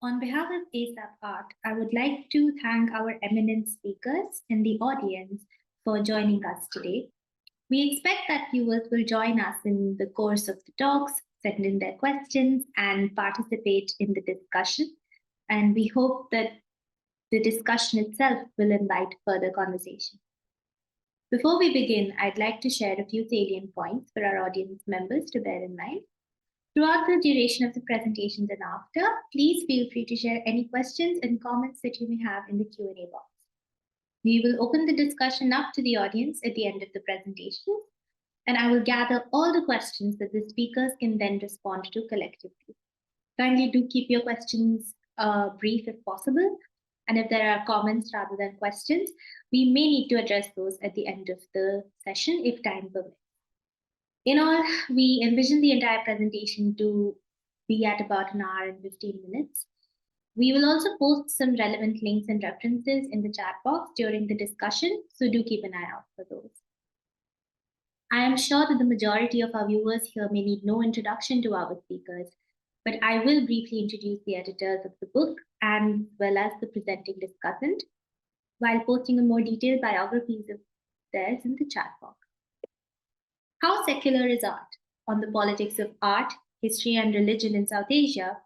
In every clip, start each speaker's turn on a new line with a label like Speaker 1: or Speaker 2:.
Speaker 1: On behalf of ASAP Art, I would like to thank our eminent speakers and the audience for joining us today. We expect that viewers will join us in the course of the talks, send in their questions, and participate in the discussion. And we hope that the discussion itself will invite further conversation. Before we begin, I'd like to share a few salient points for our audience members to bear in mind. Throughout the duration of the presentations and after, please feel free to share any questions and comments that you may have in the Q&A box. We will open the discussion up to the audience at the end of the presentation, and I will gather all the questions that the speakers can then respond to collectively. Kindly do keep your questions brief if possible, and if there are comments rather than questions, we may need to address those at the end of the session if time permits. In all, we envision the entire presentation to be at about an hour and 15 minutes. We will also post some relevant links and references in the chat box during the discussion, so do keep an eye out for those. I am sure that the majority of our viewers here may need no introduction to our speakers, but I will briefly introduce the editors of the book as well as the presenting discussant, while posting a more detailed biographies of theirs in the chat box. How Secular is Art? On the Politics of Art, History and Religion in South Asia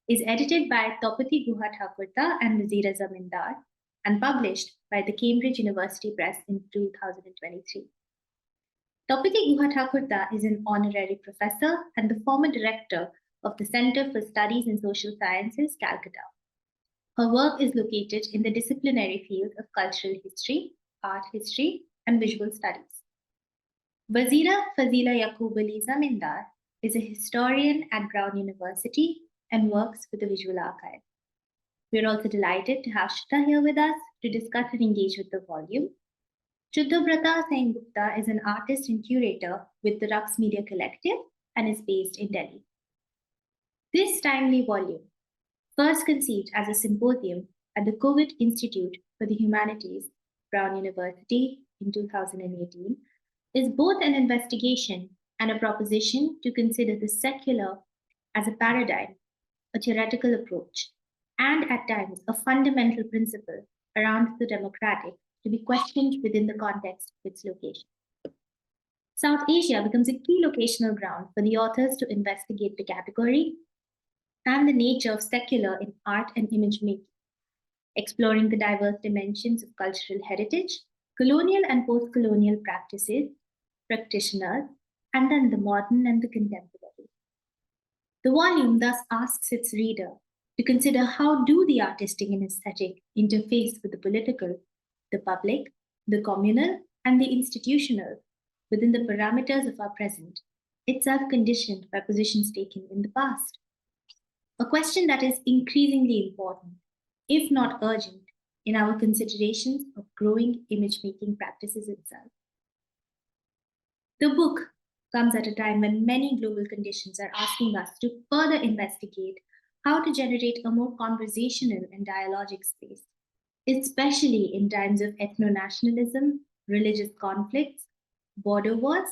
Speaker 1: is edited by Tapati Guha-Thakurta and Vazira Zamindar and published by the Cambridge University Press in 2023. Tapati Guha-Thakurta is an honorary professor and the former director of the Center for Studies in Social Sciences, Calcutta. Her work is located in the disciplinary field of cultural history, art history, and visual studies. Vazira Fazila-Yacoobali Zamindar is a historian at Brown University and works for the Visual Archive. We're also delighted to have Shuddha here with us to discuss and engage with the volume. Shuddhabrata Sengupta is an artist and curator with the Rux Media Collective and is based in Delhi. This timely volume, first conceived as a symposium at the COVID Institute for the Humanities, Brown University in 2018, is both an investigation and a proposition to consider the secular as a paradigm, a theoretical approach, and at times a fundamental principle around the democratic to be questioned within the context of its location. South Asia becomes a key locational ground for the authors to investigate the category and the nature of secular in art and image making, exploring the diverse dimensions of cultural heritage, colonial and post-colonial practices, practitioners, and then the modern and the contemporary. The volume thus asks its reader to consider how do the artistic and aesthetic interface with the political, the public, the communal, and the institutional within the parameters of our present, itself conditioned by positions taken in the past. A question that is increasingly important, if not urgent, in our considerations of growing image-making practices itself. The book comes at a time when many global conditions are asking us to further investigate how to generate a more conversational and dialogic space, especially in times of ethno-nationalism, religious conflicts, border wars,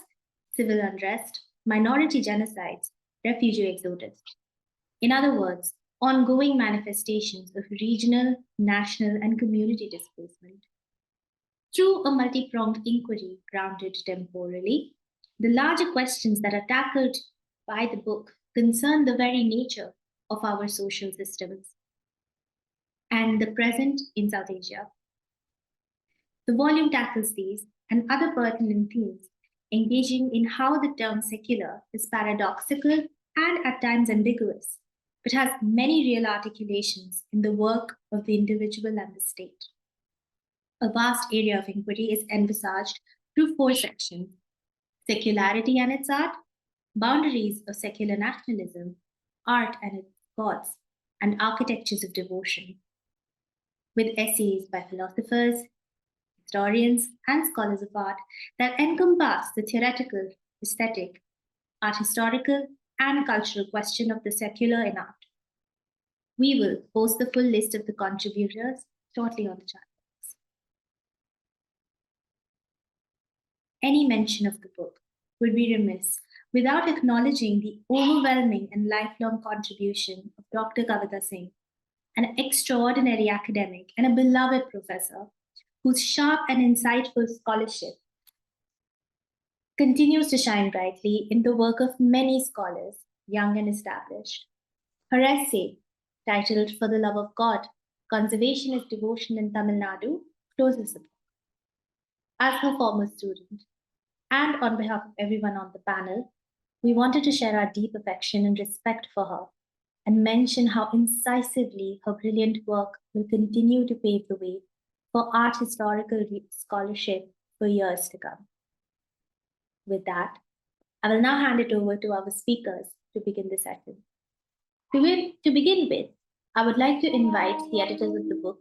Speaker 1: civil unrest, minority genocides, refugee exodus. In other words, ongoing manifestations of regional, national, and community displacement. Through a multi-pronged inquiry grounded temporally, the larger questions that are tackled by the book concern the very nature of our social systems and the present in South Asia. The volume tackles these and other pertinent themes, engaging in how the term secular is paradoxical and at times ambiguous, but has many real articulations in the work of the individual and the state. A vast area of inquiry is envisaged through 4 sections: secularity and its art, boundaries of secular nationalism, art and its gods, and architectures of devotion, with essays by philosophers, historians, and scholars of art that encompass the theoretical, aesthetic, art historical, and cultural question of the secular in art. We will post the full list of the contributors shortly on the chat box. Any mention of the book would be remiss without acknowledging the overwhelming and lifelong contribution of Dr. Kavita Singh, an extraordinary academic, and a beloved professor whose sharp and insightful scholarship continues to shine brightly in the work of many scholars, young and established. Her essay, titled For the Love of God, Conservation is Devotion in Tamil Nadu, closes the book. As her former student, and on behalf of everyone on the panel, we wanted to share our deep affection and respect for her and mention how incisively her brilliant work will continue to pave the way for art historical scholarship for years to come. With that, I will now hand it over to our speakers to begin the session. To begin with, I would like to invite the editors of the book,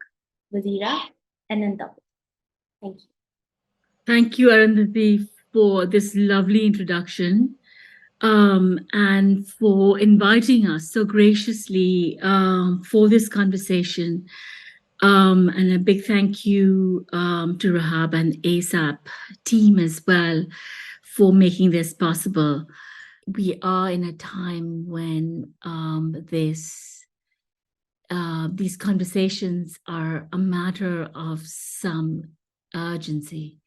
Speaker 1: Vazira and Tapati. Thank you.
Speaker 2: Thank you, Arundhati, for this lovely introduction and for inviting us so graciously for this conversation. And a big thank you to Rahab and ASAP team as well for making this possible. We are in a time when these conversations are a matter of some urgency.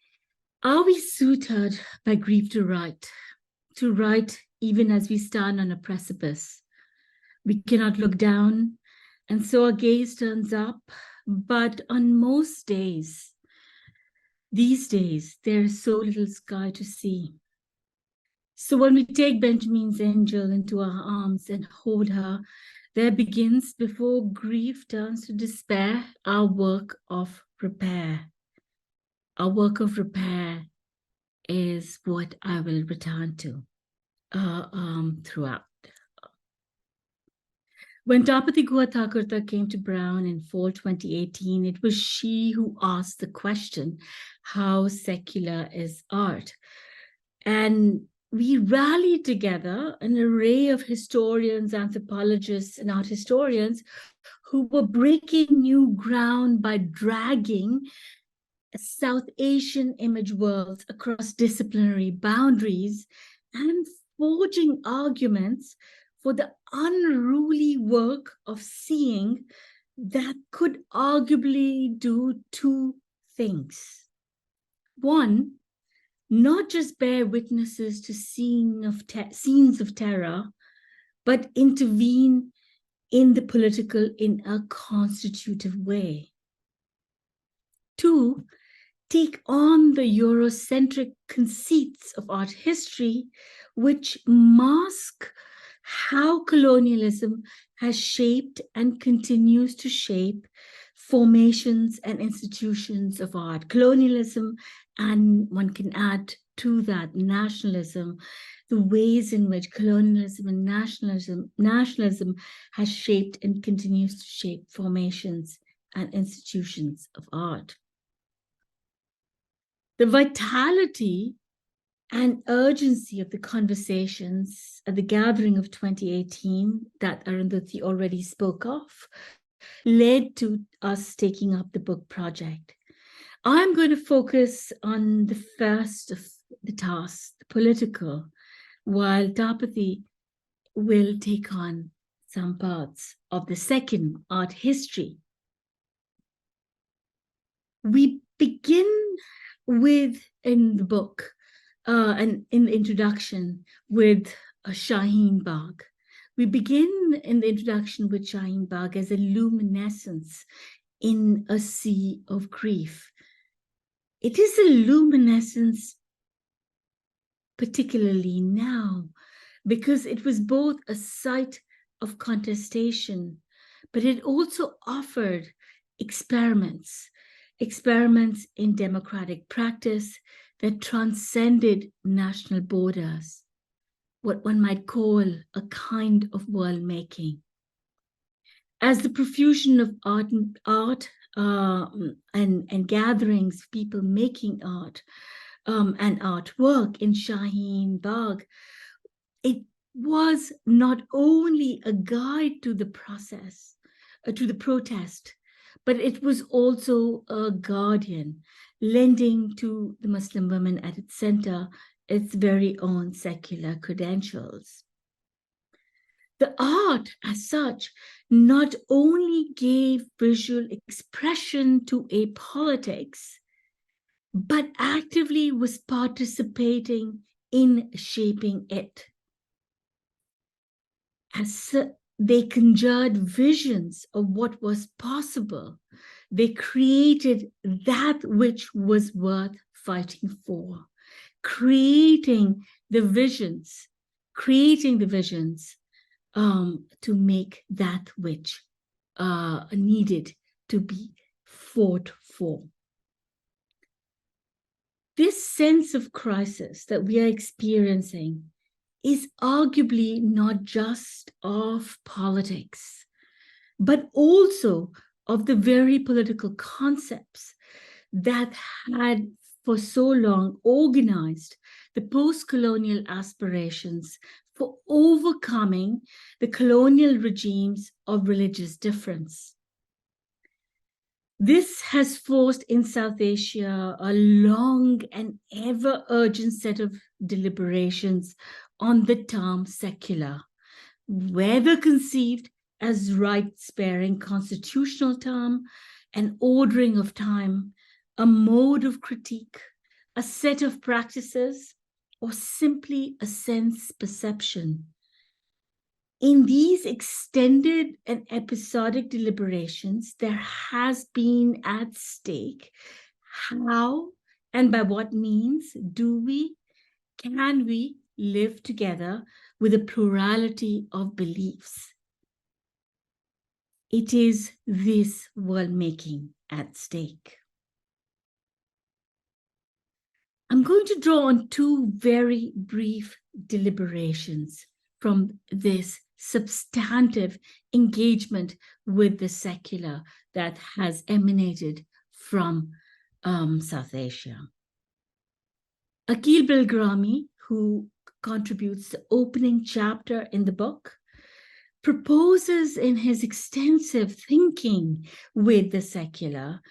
Speaker 2: Are we suited by grief to write even as we stand on a precipice? We cannot look down, and so our gaze turns up. But on most days, these days, there is so little sky to see. So when we take Benjamin's angel into our arms and hold her, there begins, before grief turns to despair, our work of repair. Our work of repair is what I will return to throughout. When Tapati Guha-Thakurta came to Brown in fall 2018, it was she who asked the question, how secular is art? And we rallied together an array of historians, anthropologists, and art historians who were breaking new ground by dragging South Asian image worlds across disciplinary boundaries and forging arguments for the unruly work of seeing that could arguably do two things. One, not just bear witnesses to scenes of terror, but intervene in the political in a constitutive way. Two, take on the Eurocentric conceits of art history, which mask how colonialism has shaped and continues to shape formations and institutions of art. Colonialism, and one can add to that nationalism, the ways in which colonialism and nationalism has shaped and continues to shape formations and institutions of art. The vitality and urgency of the conversations at the gathering of 2018 that Arundhati already spoke of led to us taking up the book project. I'm going to focus on the first of the tasks, the political, while Tapati will take on some parts of the second, art history. We begin with, in the book, and in the introduction, with Shaheen Bagh. We begin in the introduction with Shaheen Bagh as a luminescence in a sea of grief. It is a luminescence particularly now, because it was both a site of contestation, but it also offered experiments in democratic practice that transcended national borders, what one might call a kind of world making. As the profusion of art and gatherings, people making art and artwork in Shaheen Bagh, it was not only a guide to the process, to the protest, but it was also a guardian, lending to the Muslim women at its center its very own secular credentials. The art, as such, not only gave visual expression to a politics, but actively was participating in shaping it. As they conjured visions of what was possible, they created that which was worth fighting for, creating the visions to make that which needed to be fought for. This sense of crisis that we are experiencing is arguably not just of politics, but also of the very political concepts that had for so long organized the post-colonial aspirations for overcoming the colonial regimes of religious difference. This has forced in South Asia a long and ever urgent set of deliberations on the term secular, whether conceived as right-sparing constitutional term, an ordering of time, a mode of critique, a set of practices, or simply a sense perception. In these extended and episodic deliberations, there has been at stake how and by what means can we live together with a plurality of beliefs. It is this world-making at stake. I'm going to draw on two very brief deliberations from this substantive engagement with the secular that has emanated from South Asia. Akil Bilgrami, who contributes the opening chapter in the book, proposes in his extensive thinking with the secular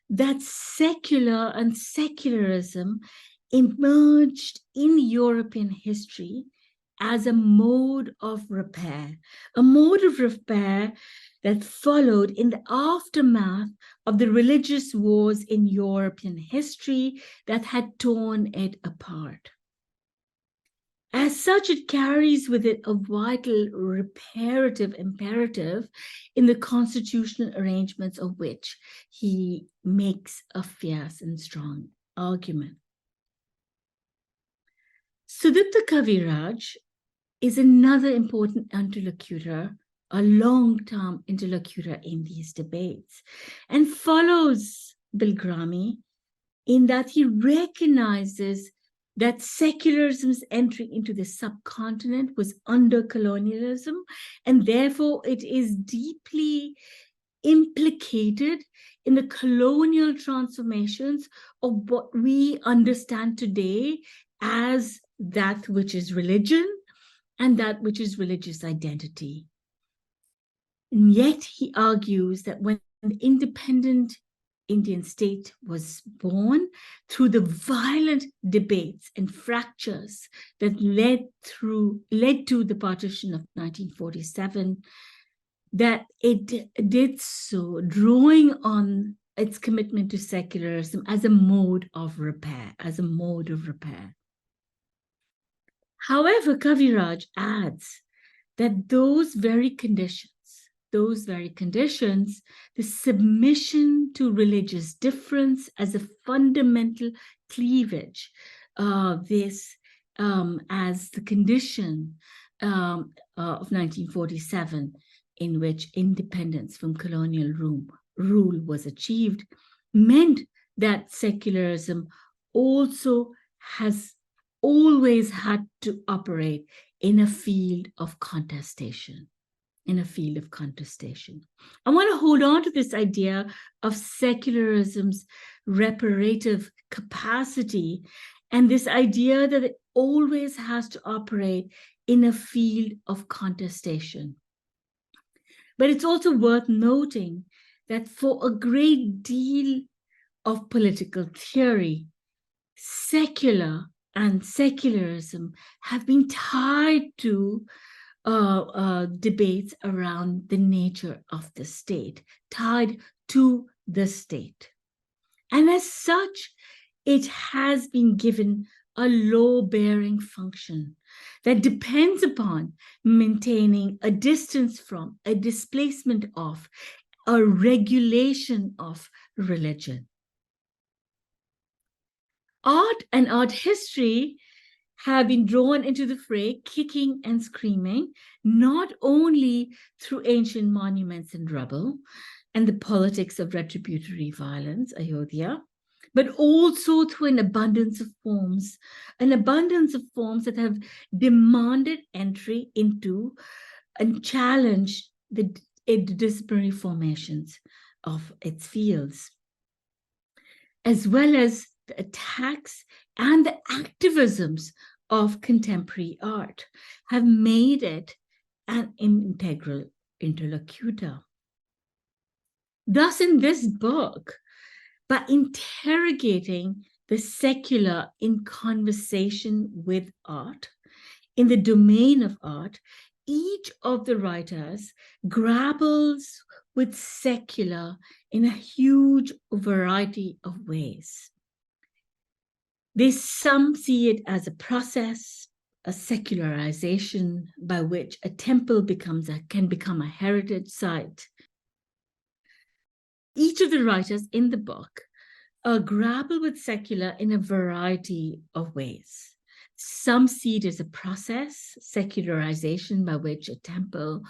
Speaker 2: that secular and secularism emerged in European history as a mode of repair that followed in the aftermath of the religious wars in European history that had torn it apart. As such, it carries with it a vital reparative imperative in the constitutional arrangements of which he makes a fierce and strong argument. Sudipta Kaviraj is another important interlocutor, a long-term interlocutor in these debates, and follows Bilgrami in that he recognizes that secularism's entry into the subcontinent was under colonialism, and therefore it is deeply implicated in the colonial transformations of what we understand today as that which is religion and that which is religious identity. And yet he argues that when the independent Indian state was born, through the violent debates and fractures that led to the partition of 1947, that it did so drawing on its commitment to secularism as a mode of repair, However, Kaviraj adds that those very conditions, the submission to religious difference as a fundamental cleavage, as the condition of 1947 in which independence from colonial rule was achieved, meant that secularism also has always had to operate in a field of contestation. I want to hold on to this idea of secularism's reparative capacity and this idea that it always has to operate in a field of contestation. But it's also worth noting that for a great deal of political theory, secular and secularism have been tied to debates around the nature of the state, tied to the state. And as such, it has been given a law-bearing function that depends upon maintaining a distance from, a displacement of, a regulation of religion. Art and art history have been drawn into the fray, kicking and screaming, not only through ancient monuments and rubble and the politics of retributory violence, Ayodhya, but also through an abundance of forms that have demanded entry into and challenged the disciplinary formations of its fields, as well as the attacks and the activisms of contemporary art have made it an integral interlocutor. Thus, in this book, by interrogating the secular in conversation with art, in the domain of art, each of the writers grapples with secular in a huge variety of ways. Some see it as a process, a secularization by which a temple can become a heritage site. Each of the writers in the book grapple with secular in a variety of ways. Some see it as a process, secularization by which a temple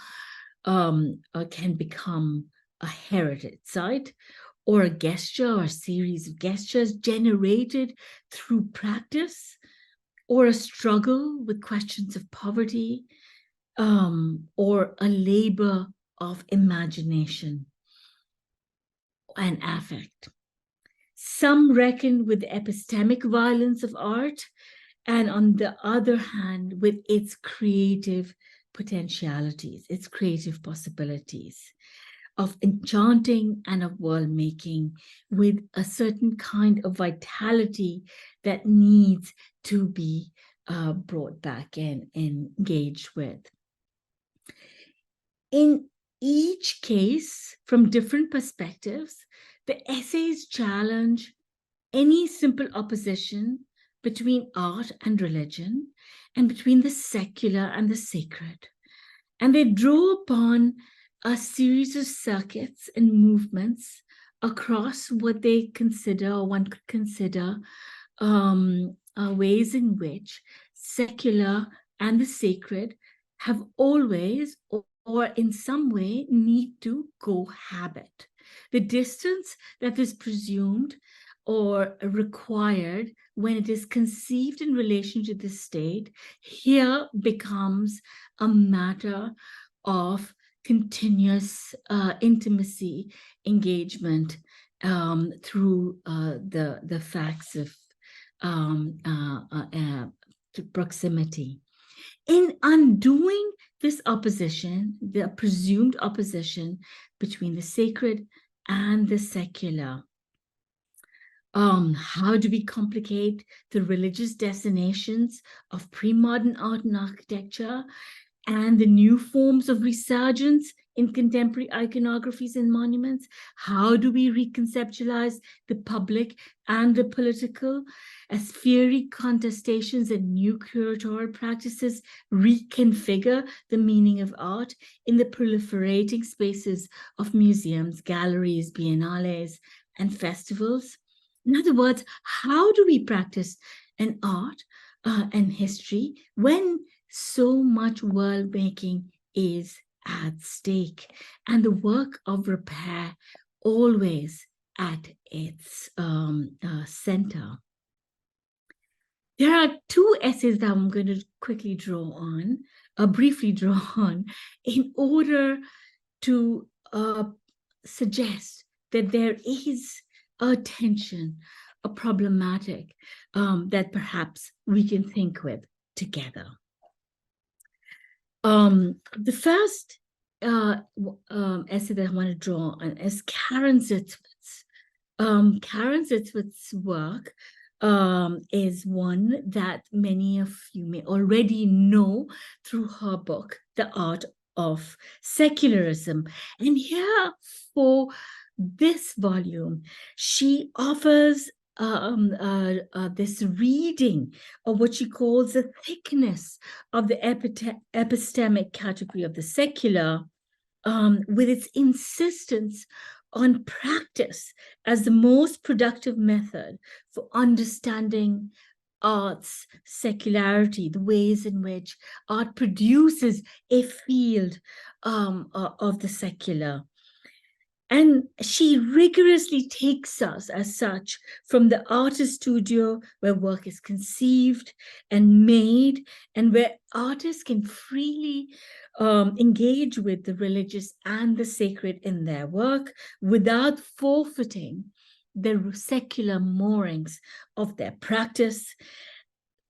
Speaker 2: can become a heritage site, or a gesture or a series of gestures generated through practice, or a struggle with questions of poverty, or a labor of imagination and affect. Some reckon with the epistemic violence of art, and on the other hand, with its creative potentialities, its creative possibilities of enchanting and of world-making, with a certain kind of vitality that needs to be brought back and engaged with. In each case, from different perspectives, the essays challenge any simple opposition between art and religion, and between the secular and the sacred. And they draw upon a series of circuits and movements across what they consider, or one could consider, ways in which secular and the sacred have always, or in some way, need to cohabit. The distance that is presumed or required when it is conceived in relation to the state here becomes a matter of continuous intimacy, engagement through the facts of proximity. In undoing this opposition, the presumed opposition between the sacred and the secular, how do we complicate the religious destinations of pre-modern art and architecture and the new forms of resurgence in contemporary iconographies and monuments? How do we reconceptualize the public and the political as fiery contestations and new curatorial practices reconfigure the meaning of art in the proliferating spaces of museums, galleries, biennales, and festivals? In other words, how do we practice an art and history when so much world making is at stake and the work of repair always at its center? There are two essays that I'm going to quickly briefly draw on, in order to suggest that there is a tension, a problematic that perhaps we can think with together. The first essay that I want to draw on is Karen Zitzwitz. Karen Zitzwitz's work is one that many of you may already know through her book, the art of secularism. And here for this volume, she offers this reading of what she calls the thickness of the epistemic category of the secular, with its insistence on practice as the most productive method for understanding art's secularity, the ways in which art produces a field of the secular. And she rigorously takes us, as such, from the artist studio where work is conceived and made, and where artists can freely engage with the religious and the sacred in their work without forfeiting the secular moorings of their practice,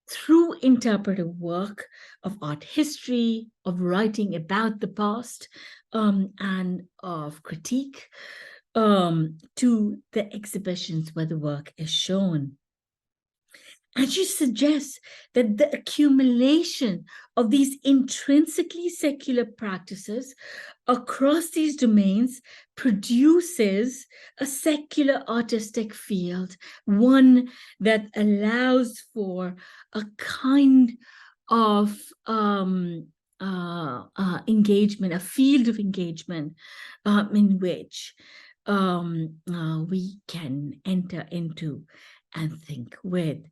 Speaker 2: through interpretive work of art history, of writing about the past, and of critique, to the exhibitions where the work is shown. And she suggests that the accumulation of these intrinsically secular practices across these domains produces a secular artistic field, one that allows for a kind of engagement, a field of engagement in which we can enter into and think with.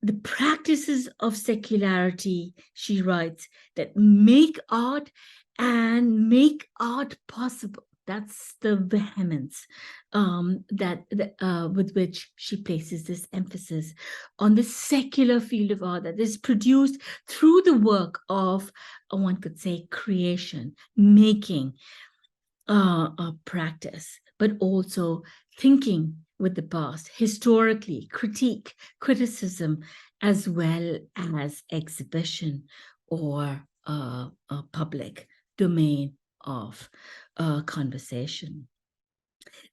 Speaker 2: The practices of secularity, she writes, that make art and make art possible. That's the vehemence with which she places this emphasis on the secular field of art that is produced through the work of, one could say, creation, making, a practice, but also thinking with the past, historically, critique, criticism, as well as exhibition or a public domain of conversation.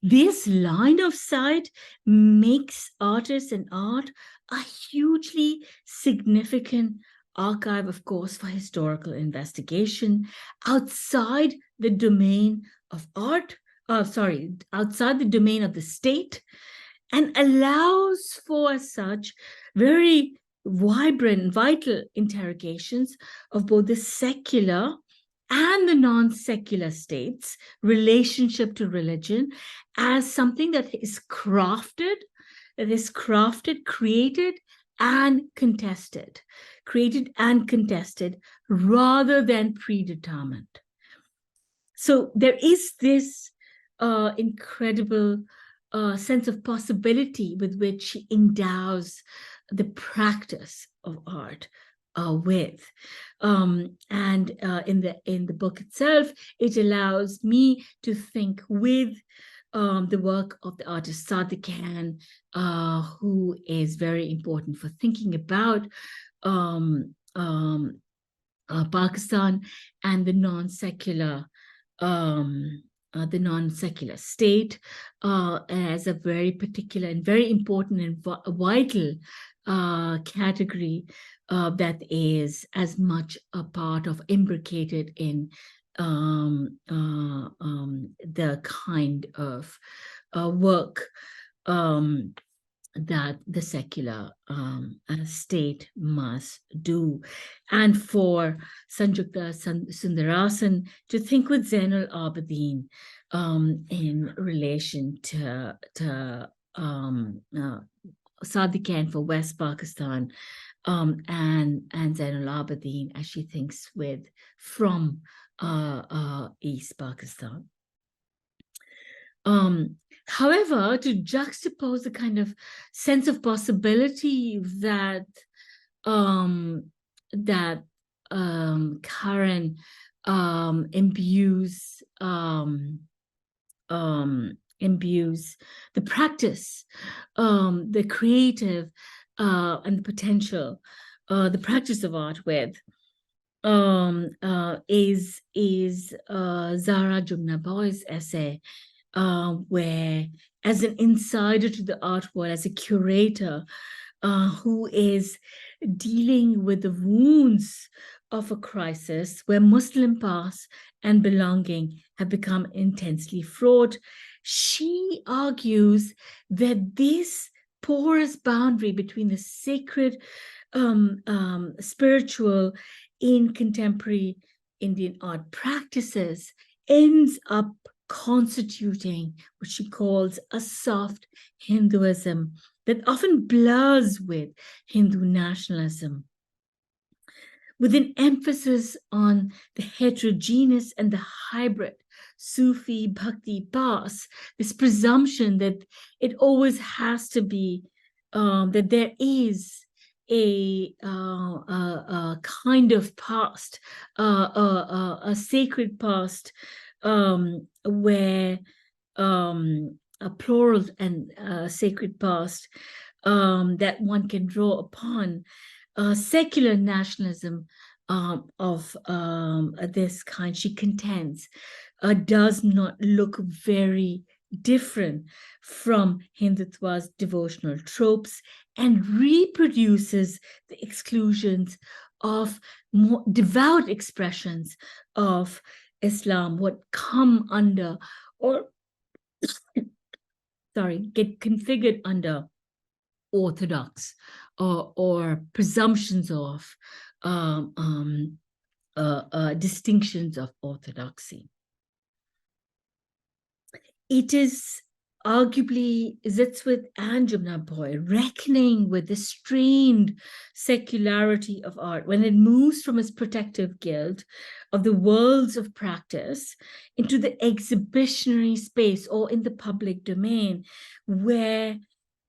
Speaker 2: This line of sight makes artists and art a hugely significant archive, of course, for historical investigation outside the domain of art, outside the domain of the state, and allows for such very vibrant, vital interrogations of both the secular and the non-secular states' relationship to religion as something that is crafted, created, and contested, rather than predetermined. So there is this incredible sense of possibility with which she endows the practice of art with. And in the book itself, it allows me to think with the work of the artist Sadiq Khan, who is very important for thinking about Pakistan and the non-secular state as a very particular and very important and vital category that is as much a part of imbricated in the kind of work that the secular state must do. And for Sanjukta Sundarasan to think with Zainul Abidin in relation to Sadiq Khan for West Pakistan, and Zainul Abidin as she thinks with from East Pakistan. However, to juxtapose the kind of sense of possibility that Karen imbues the practice, the creative and the potential, the practice of art with, is Zara Jumnaboy's essay, where as an insider to the art world, as a curator who is dealing with the wounds of a crisis where Muslim past and belonging have become intensely fraught, she argues that this porous boundary between the sacred, spiritual in contemporary Indian art practices ends up constituting what she calls a soft Hinduism that often blurs with Hindu nationalism, with an emphasis on the heterogeneous and the hybrid Sufi Bhakti past, this presumption that it always has to be, that there is a kind of past, a sacred past, where a plural and sacred past that one can draw upon. Secular nationalism of this kind, she contends, does not look very different from Hindutva's devotional tropes and reproduces the exclusions of more devout expressions of Islam, what come under or get configured under orthodox or presumptions of distinctions of orthodoxy. It is arguably Zitzwit and Jumna Boy reckoning with the strained secularity of art when it moves from its protective guild of the worlds of practice into the exhibitionary space or in the public domain, where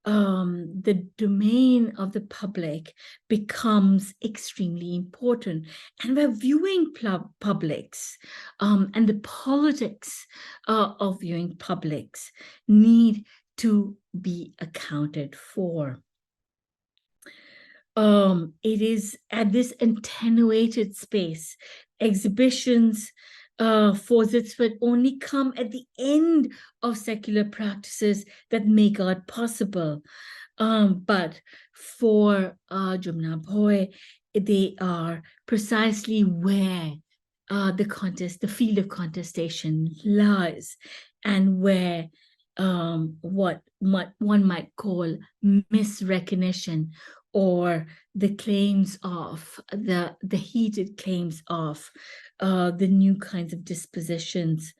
Speaker 2: the domain of the public becomes extremely important. And we're viewing publics and the politics of viewing publics need to be accounted for. It is at this attenuated space, exhibitions for Zitzwit only come at the end of secular practices that make art possible. But for Jumna Bhoy, they are precisely where the field of contestation lies, and where what one might call misrecognition, or the claims of the heated claims of the new kinds of dispositions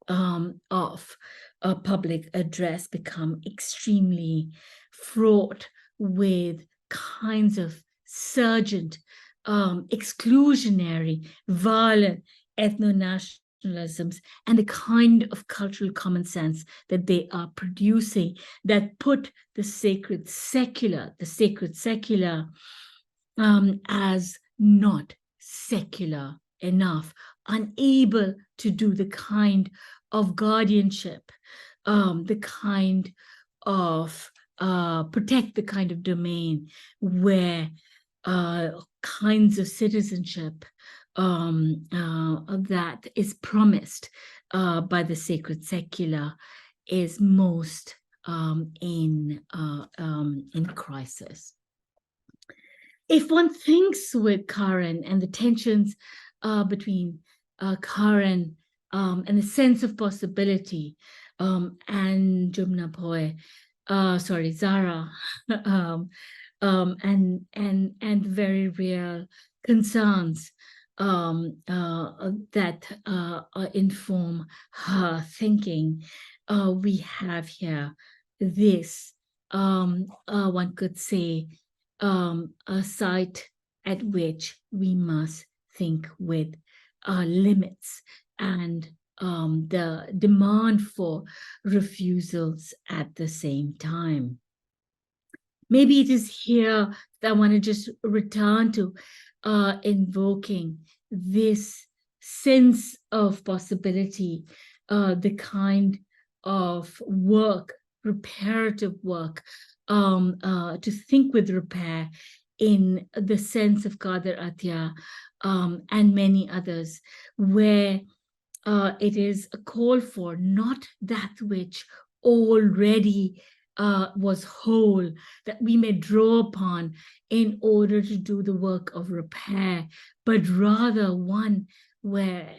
Speaker 2: of public address become extremely fraught with kinds of surgent, exclusionary, violent ethno-nationalisms, and the kind of cultural common sense that they are producing that put the sacred secular as not secular enough, unable to do the kind of guardianship, the kind of protect the kind of domain where kinds of citizenship that is promised by the sacred secular is most in crisis. If one thinks with Karen and the tensions between Karen and the sense of possibility and Jumna Bhoy, Zara, and very real concerns that inform her thinking, we have here this, one could say, a site at which we must think with limits and the demand for refusals at the same time. Maybe it is here that I want to just return to invoking this sense of possibility, the kind of work, reparative work, to think with repair in the sense of Qadir Atiyah and many others, where it is a call for not that which already was whole, that we may draw upon in order to do the work of repair, but rather one where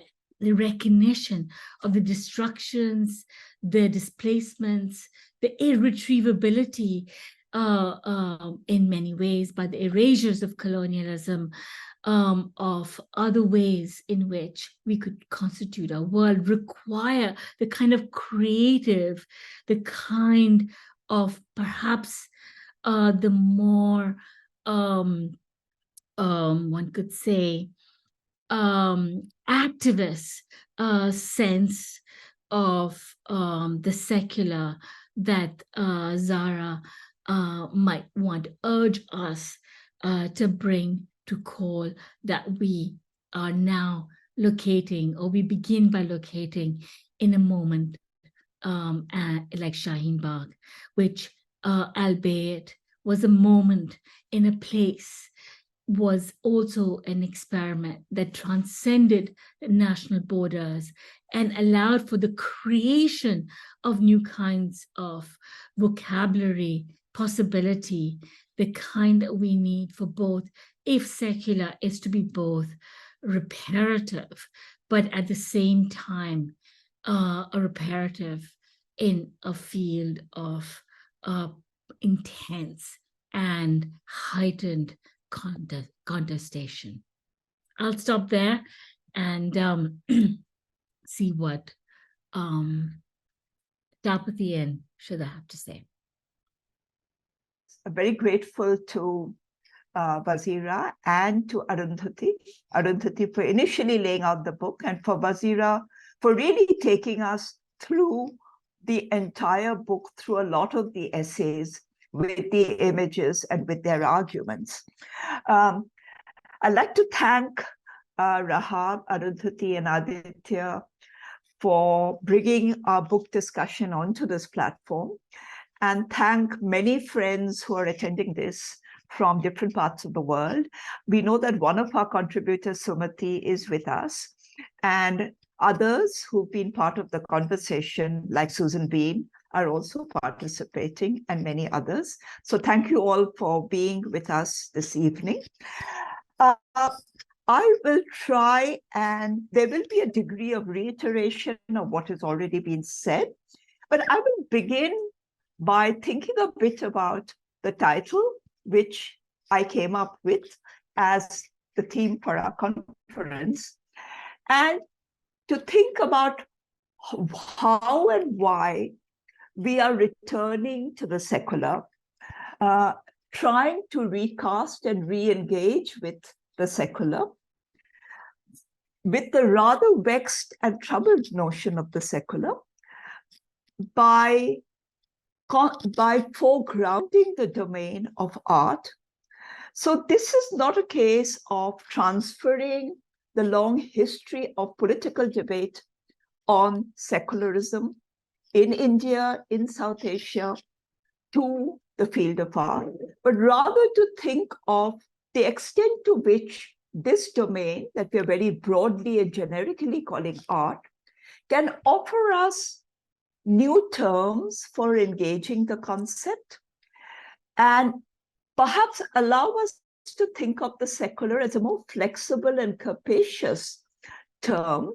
Speaker 2: the recognition of the destructions, the displacements, the irretrievability in many ways by the erasures of colonialism, of other ways in which we could constitute our world, require the kind of creative, the kind of perhaps the more, one could say, activist sense of the secular that Zara might want to urge us to bring to call, that we are now locating, or we begin by locating in a moment like Shaheen Bagh, which albeit was a moment in a place, was also an experiment that transcended national borders and allowed for the creation of new kinds of vocabulary, possibility, the kind that we need for both, if secular is to be both reparative, but at the same time, a reparative in a field of intense and heightened contestation. I'll stop there and see what Tapati and Shuddha have to say.
Speaker 3: I'm very grateful to Vazira and to Arundhati for initially laying out the book, and for Vazira for really taking us through the entire book, through a lot of the essays with the images and with their arguments. I'd like to thank Rahab, Arundhati, and Aditya for bringing our book discussion onto this platform, and thank many friends who are attending this from different parts of the world. We know that one of our contributors, Sumati, is with us, and others who've been part of the conversation, like Susan Beam, are also participating, and many others. So thank you all for being with us this evening. I will try, and there will be a degree of reiteration of what has already been said, but I will begin by thinking a bit about the title, which I came up with as the theme for our conference, and to think about how and why we are returning to the secular, trying to recast and re-engage with the secular, with the rather vexed and troubled notion of the secular, by foregrounding the domain of art. So this is not a case of transferring the long history of political debate on secularism in India, in South Asia, to the field of art, but rather to think of the extent to which this domain that we're very broadly and generically calling art can offer us new terms for engaging the concept, and perhaps allow us to think of the secular as a more flexible and capacious term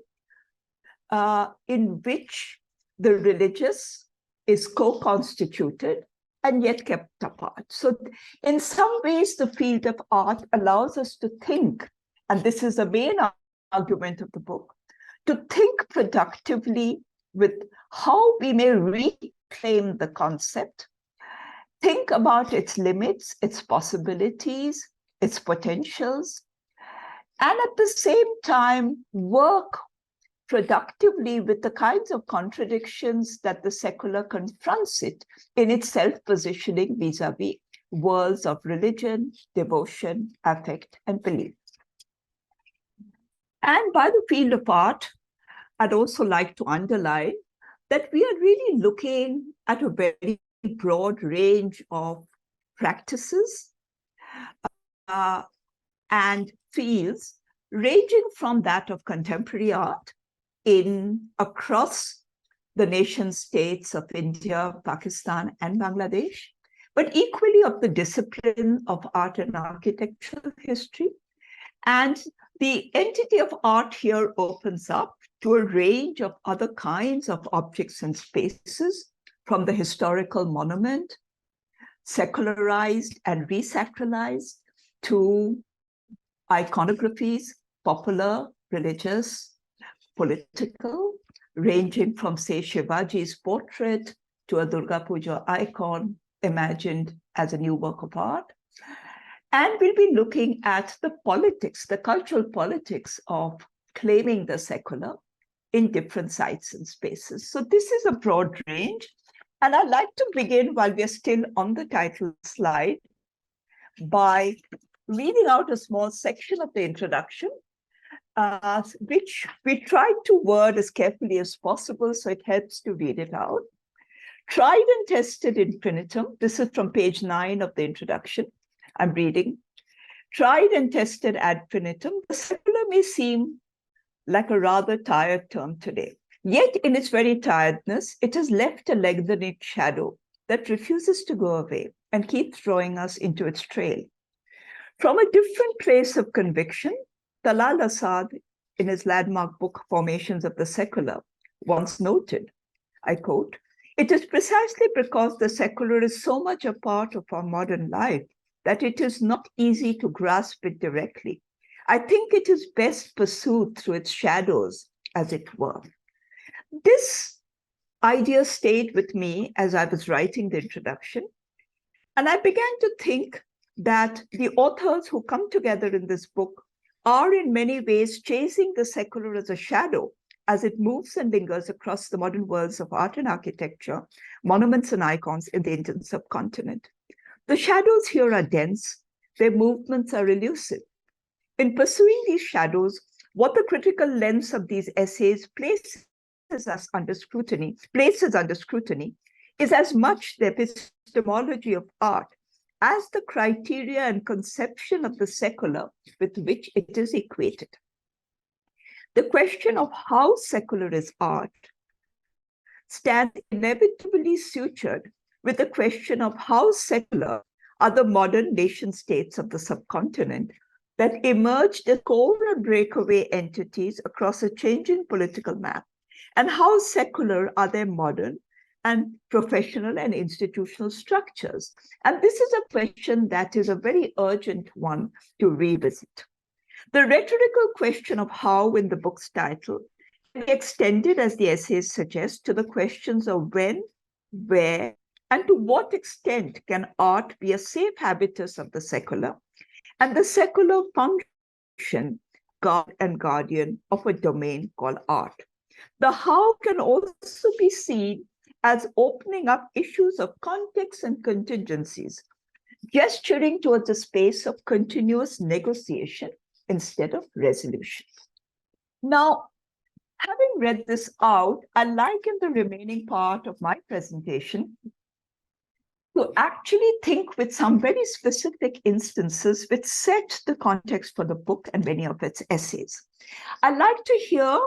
Speaker 3: in which the religious is co-constituted and yet kept apart. So in some ways, the field of art allows us to think, and this is the main argument of the book, to think productively with how we may reclaim the concept, think about its limits, its possibilities, its potentials, and at the same time work productively with the kinds of contradictions that the secular confronts it in its self-positioning vis-a-vis worlds of religion, devotion, affect, and belief. And by the field of art, I'd also like to underline that we are really looking at a very broad range of practices and fields, ranging from that of contemporary art across the nation states of India, Pakistan, and Bangladesh, but equally of the discipline of art and architectural history. And the entity of art here opens up to a range of other kinds of objects and spaces, from the historical monument, secularized and resacralized, to iconographies, popular, religious, political, ranging from, say, Shivaji's portrait to a Durga Puja icon imagined as a new work of art. And we'll be looking at the politics, the cultural politics of claiming the secular in different sites and spaces. So this is a broad range. And I'd like to begin, while we're still on the title slide, by reading out a small section of the introduction, which we tried to word as carefully as possible, so it helps to read it out. Tried and tested infinitum. This is from page 9 of the introduction. I'm reading. Tried and tested ad infinitum. The secular may seem like a rather tired term today. Yet in its very tiredness, it has left a lengthening shadow that refuses to go away and keeps drawing us into its trail. From a different place of conviction, Talal Asad, in his landmark book, Formations of the Secular, once noted, I quote, "It is precisely because the secular is so much a part of our modern life that it is not easy to grasp it directly. I think it is best pursued through its shadows, as it were." This idea stayed with me as I was writing the introduction, and I began to think that the authors who come together in this book are in many ways chasing the secular as a shadow as it moves and lingers across the modern worlds of art and architecture, monuments and icons in the Indian subcontinent. The shadows here are dense, their movements are elusive. In pursuing these shadows, what the critical lens of these essays places under scrutiny is as much the epistemology of art as the criteria and conception of the secular with which it is equated. The question of how secular is art stands inevitably sutured with the question of how secular are the modern nation states of the subcontinent that emerged as core and breakaway entities across a changing political map, and how secular are their modern and professional and institutional structures. And this is a question that is a very urgent one to revisit. The rhetorical question of how in the book's title can be extended, as the essays suggest, to the questions of when, where, and to what extent can art be a safe habitus of the secular, and the secular function, guard and guardian of a domain called art. The how can also be seen as opening up issues of context and contingencies, gesturing towards a space of continuous negotiation instead of resolution. Now, having read this out, I'd like in the remaining part of my presentation to actually think with some very specific instances which set the context for the book and many of its essays. I'd like to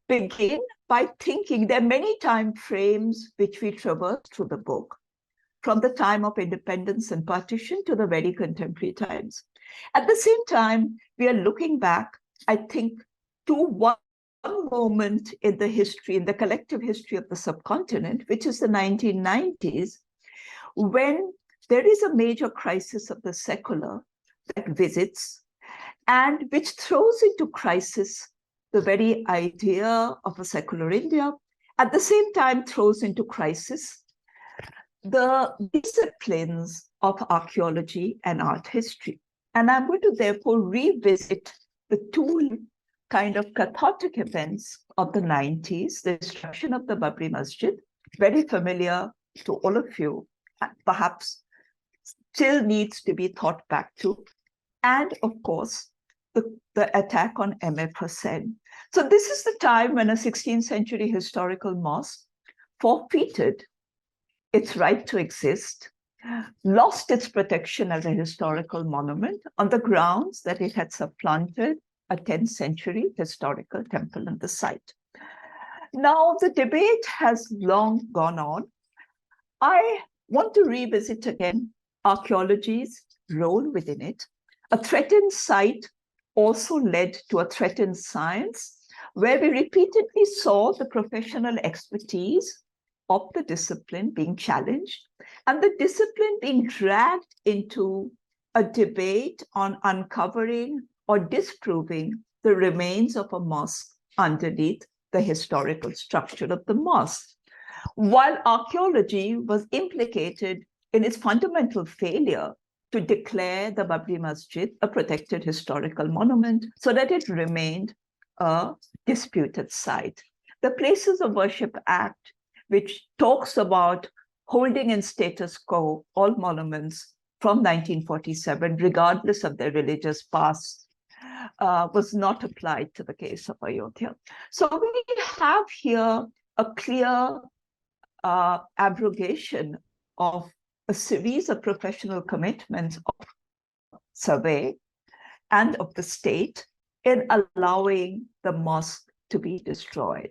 Speaker 3: begin by thinking there are many time frames which we traverse through the book, from the time of independence and partition to the very contemporary times. At the same time, we are looking back, I think, to one moment in the history, in the collective history of the subcontinent, which is the 1990s, when there is a major crisis of the secular that visits and which throws into crisis the very idea of a secular India, at the same time throws into crisis the disciplines of archaeology and art history. And I'm going to therefore revisit the two kind of cathartic events of the 90s, the destruction of the Babri Masjid, very familiar to all of you, perhaps still needs to be thought back to, and of course, the attack on M.F. Hussain. So this is the time when a 16th century historical mosque forfeited its right to exist, lost its protection as a historical monument on the grounds that it had supplanted a 10th century historical temple on the site. Now, the debate has long gone on. I want to revisit again archaeology's role within it. A threatened site also led to a threatened science, where we repeatedly saw the professional expertise of the discipline being challenged and the discipline being dragged into a debate on uncovering or disproving the remains of a mosque underneath the historical structure of the mosque. While archaeology was implicated in its fundamental failure to declare the Babri Masjid a protected historical monument so that it remained a disputed site. The Places of Worship Act, which talks about holding in status quo all monuments from 1947, regardless of their religious past, was not applied to the case of Ayodhya. So we have here a clear abrogation of a series of professional commitments of survey and of the state in allowing the mosque to be destroyed.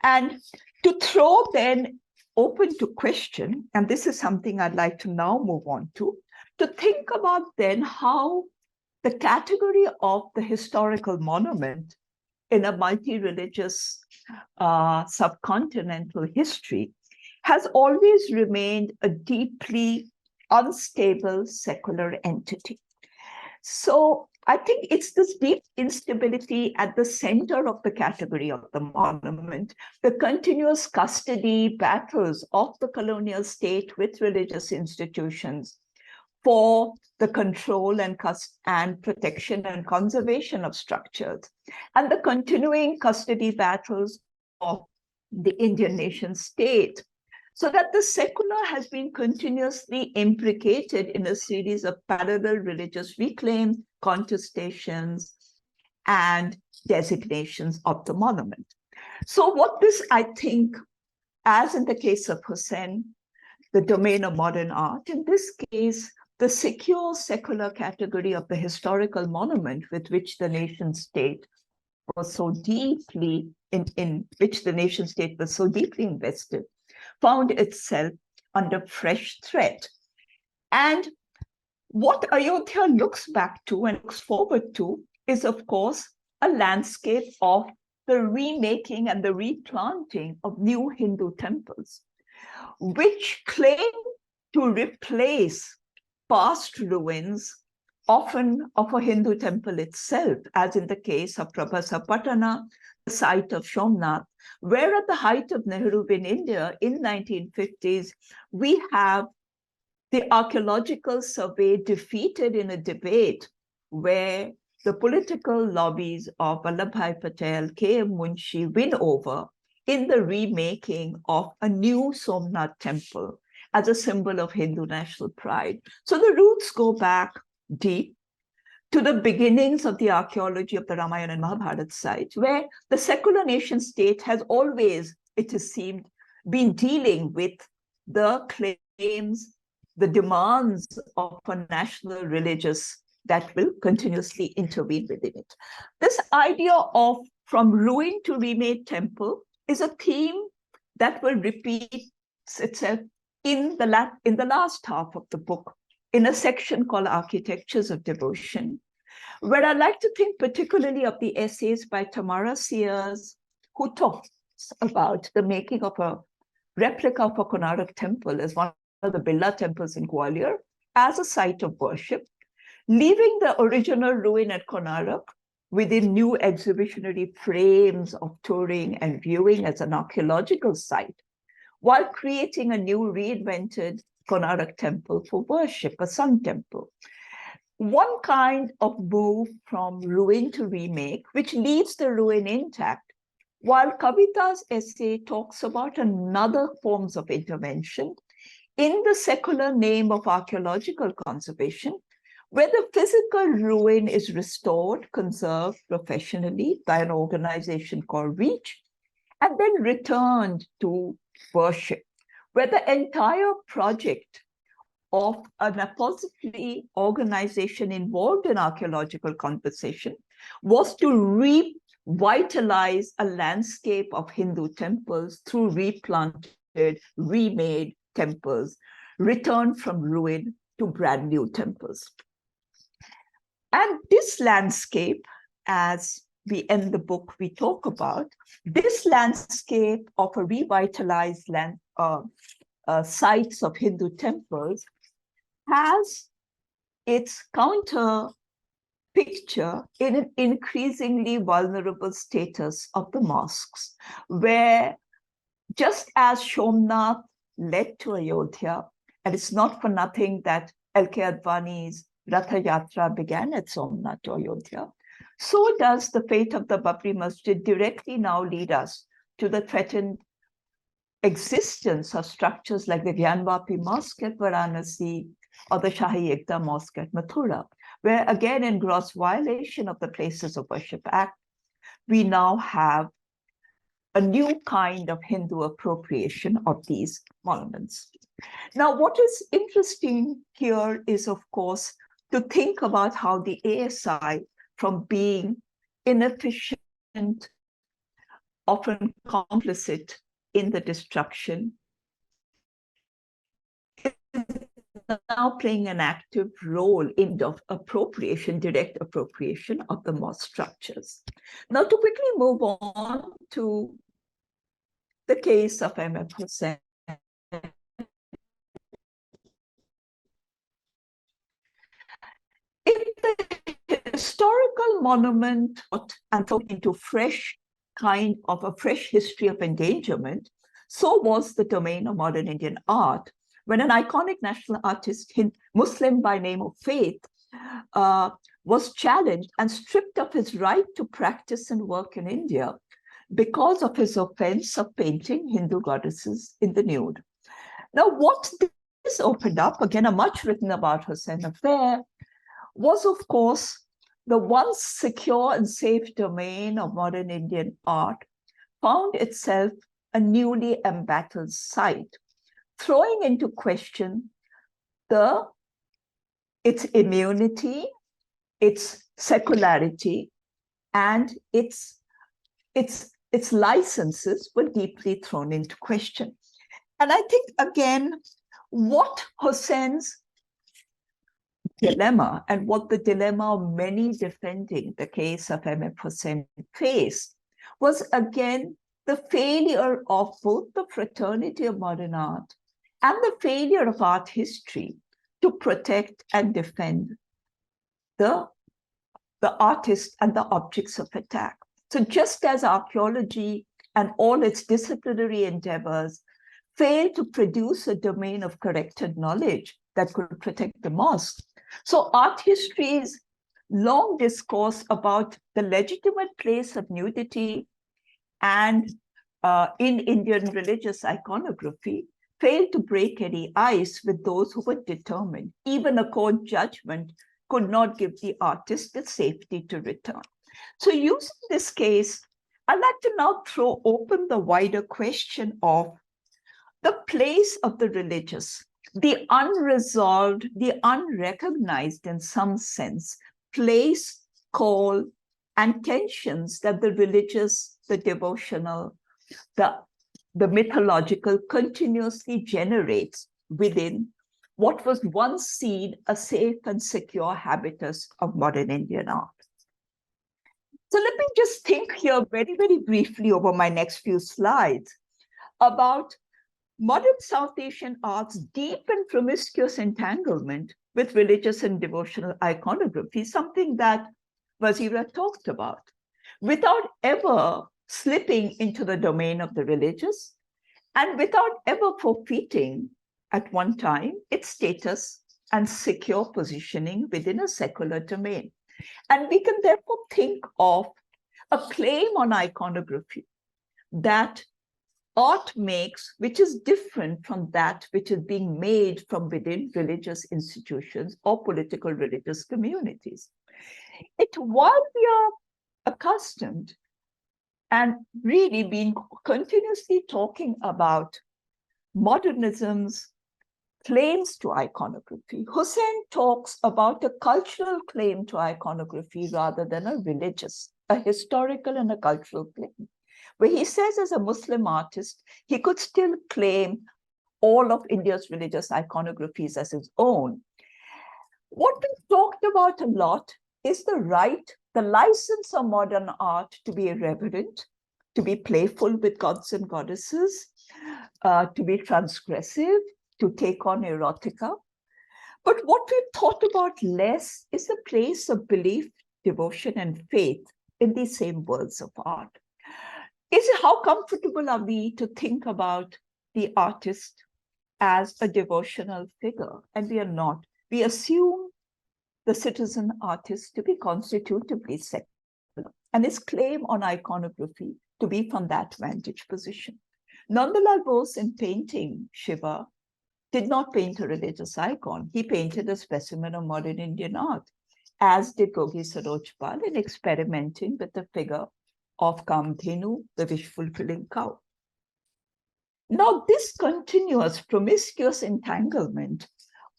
Speaker 3: And to throw then open to question, and this is something I'd like to now move on to think about then how the category of the historical monument in a multi-religious subcontinental history has always remained a deeply unstable secular entity. So I think it's this deep instability at the center of the category of the monument, the continuous custody battles of the colonial state with religious institutions for the control and protection and conservation of structures, and the continuing custody battles of the Indian nation state, so that the secular has been continuously implicated in a series of parallel religious reclaims, contestations, and designations of the monument. So what this, I think, as in the case of Hussain, the domain of modern art, in this case, the secure secular category of the historical monument with which the nation state was so deeply, in which the nation state was so deeply invested, found itself under fresh threat. And what Ayodhya looks back to and looks forward to is, of course, a landscape of the remaking and the replanting of new Hindu temples, which claim to replace past ruins, often of a Hindu temple itself, as in the case of Prabhasapatana, the site of Somnath, where at the height of Nehruvian India in 1950s, we have the archaeological survey defeated in a debate where the political lobbies of Vallabhbhai Patel, K.M. Munshi win over in the remaking of a new Somnath temple as a symbol of Hindu national pride. So the roots go back deep to the beginnings of the archaeology of the Ramayana and Mahabharata sites, where the secular nation state has always, it has seemed, been dealing with the claims, the demands of a national religious that will continuously intervene within it. This idea of from ruin to remade temple is a theme that will repeat itself in the last half of the book, in a section called Architectures of Devotion, where I like to think particularly of the essays by Tamara Sears, who talks about the making of a replica of a Konark temple as one of the Birla temples in Gwalior as a site of worship, leaving the original ruin at Konark within new exhibitionary frames of touring and viewing as an archaeological site, while creating a new reinvented Konark temple for worship, a sun temple. One kind of move from ruin to remake, which leaves the ruin intact, while Kavita's essay talks about another forms of intervention in the secular name of archaeological conservation, where the physical ruin is restored, conserved professionally by an organization called REACH, and then returned to worship, where the entire project of an appository organization involved in archaeological conversation was to vitalize a landscape of Hindu temples through replanted, remade temples, return from ruin to brand new temples. And this landscape, as we end the book, we talk about, this landscape of a revitalized sites of Hindu temples has its counter picture in an increasingly vulnerable status of the mosques, where just as Somnath led to Ayodhya, and it's not for nothing that L.K. Advani's Ratha Yatra began at Somnath to Ayodhya, so does the fate of the Babri Masjid directly now lead us to the threatened existence of structures like the Gyanvapi Mosque at Varanasi or the Shahi Ekta Mosque at Mathura, where again in gross violation of the Places of Worship Act, we now have a new kind of Hindu appropriation of these monuments. Now, what is interesting here is, of course, to think about how the ASI, from being inefficient, often complicit in the destruction, is now playing an active role in the appropriation, direct appropriation of the mosque structures. Now, to quickly move on to the case of M.F. Hussain. If the historical monument and thrown into fresh kind of a fresh history of endangerment, so was the domain of modern Indian art, when an iconic national artist, Muslim by name of Faith, was challenged and stripped of his right to practice and work in India because of his offense of painting Hindu goddesses in the nude. Now, what this opened up, again, a much written about Hussain affair, was, of course, the once secure and safe domain of modern Indian art found itself a newly embattled site, throwing into question its immunity, its secularity, and its licenses were deeply thrown into question. And I think, again, what Hussein's dilemma and what the dilemma of many defending the case of M.F. Hussain faced was, again, the failure of both the fraternity of modern art and the failure of art history to protect and defend the artist and the objects of attack. So just as archaeology and all its disciplinary endeavors failed to produce a domain of corrected knowledge that could protect the mosque, so art history's long discourse about the legitimate place of nudity and in Indian religious iconography failed to break any ice with those who were determined. Even a court judgment could not give the artist the safety to return. So using this case, I'd like to now throw open the wider question of the place of the religious, the unresolved, the unrecognized in some sense, place, call, and tensions that the religious, the devotional, the mythological continuously generates within what was once seen a safe and secure habitus of modern Indian art. So let me just think here very, very briefly over my next few slides about modern South Asian art's deep and promiscuous entanglement with religious and devotional iconography, something that Vazira talked about, without ever slipping into the domain of the religious and without ever forfeiting at one time its status and secure positioning within a secular domain. And we can therefore think of a claim on iconography that art makes, which is different from that which is being made from within religious institutions or political religious communities. While we are accustomed and really been continuously talking about modernism's claims to iconography, Hussain talks about a cultural claim to iconography rather than a religious a historical and a cultural claim, where he says as a Muslim artist, he could still claim all of India's religious iconographies as his own. What we've talked about a lot is the license of modern art to be irreverent, to be playful with gods and goddesses, to be transgressive, to take on erotica. But what we've thought about less is the place of belief, devotion, and faith in these same worlds of art. How comfortable are we to think about the artist as a devotional figure? And we are not. We assume the citizen artist to be constitutively secular, and his claim on iconography to be from that vantage position. Nandalal Bose, in painting Shiva, did not paint a religious icon. He painted a specimen of modern Indian art, as did Gogi Sarojpal in experimenting with the figure of Kamdhenu, the wish-fulfilling cow. Now, this continuous promiscuous entanglement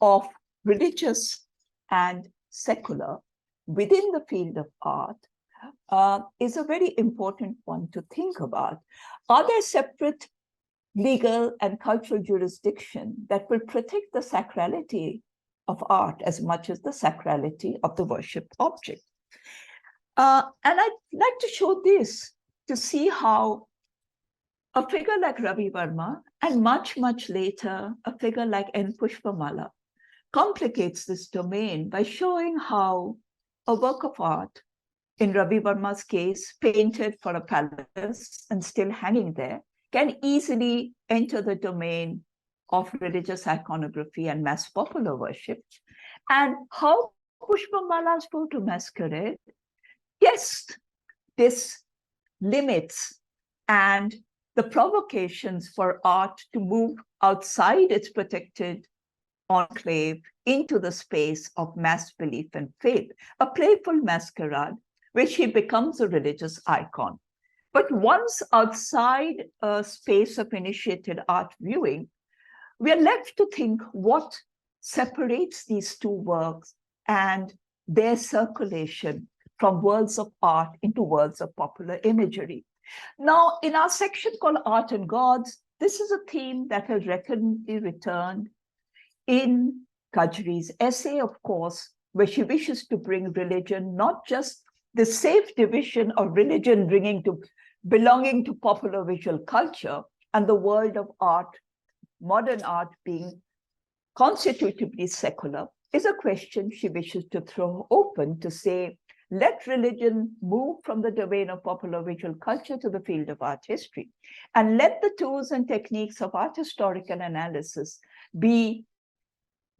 Speaker 3: of religious and secular within the field of art is a very important one to think about. Are there separate legal and cultural jurisdiction that will protect the sacrality of art as much as the sacrality of the worshipped object? And I'd like to show this to see how a figure like Ravi Verma, and much, much later, a figure like N. Pushpamala, complicates this domain by showing how a work of art, in Ravi Verma's case, painted for a palace and still hanging there, can easily enter the domain of religious iconography and mass popular worship, and how Pushpamala's photo masquerade, yes, this limits and the provocations for art to move outside its protected enclave into the space of mass belief and faith, a playful masquerade, where she becomes a religious icon. But once outside a space of initiated art viewing, we are left to think what separates these two works and their circulation from worlds of art into worlds of popular imagery. Now, in our section called Art and Gods, this is a theme that has recurrently returned in Kajri's essay, of course, where she wishes to bring religion, not just the safe division of religion belonging to popular visual culture and the world of art, modern art being constitutively secular, is a question she wishes to throw open to say, let religion move from the domain of popular visual culture to the field of art history, and let the tools and techniques of art historical analysis be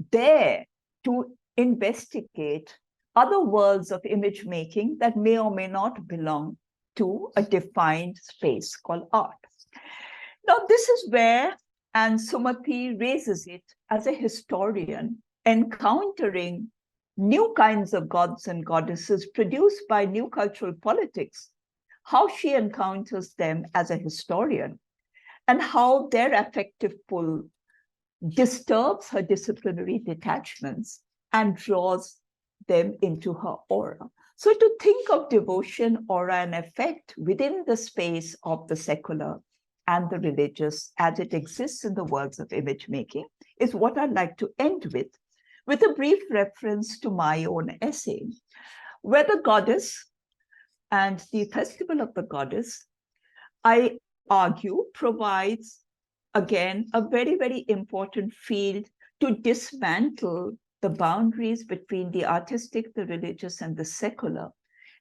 Speaker 3: there to investigate other worlds of image making that may or may not belong to a defined space called art. Now, this is where, and Sumati raises it as a historian, encountering new kinds of gods and goddesses produced by new cultural politics, how she encounters them as a historian, and how their affective pull disturbs her disciplinary detachments and draws them into her aura. So to think of devotion, aura, and effect within the space of the secular and the religious as it exists in the worlds of image making is what I'd like to end with a brief reference to my own essay, where the goddess and the festival of the goddess, I argue, provides, again, a very, very important field to dismantle the boundaries between the artistic, the religious, and the secular,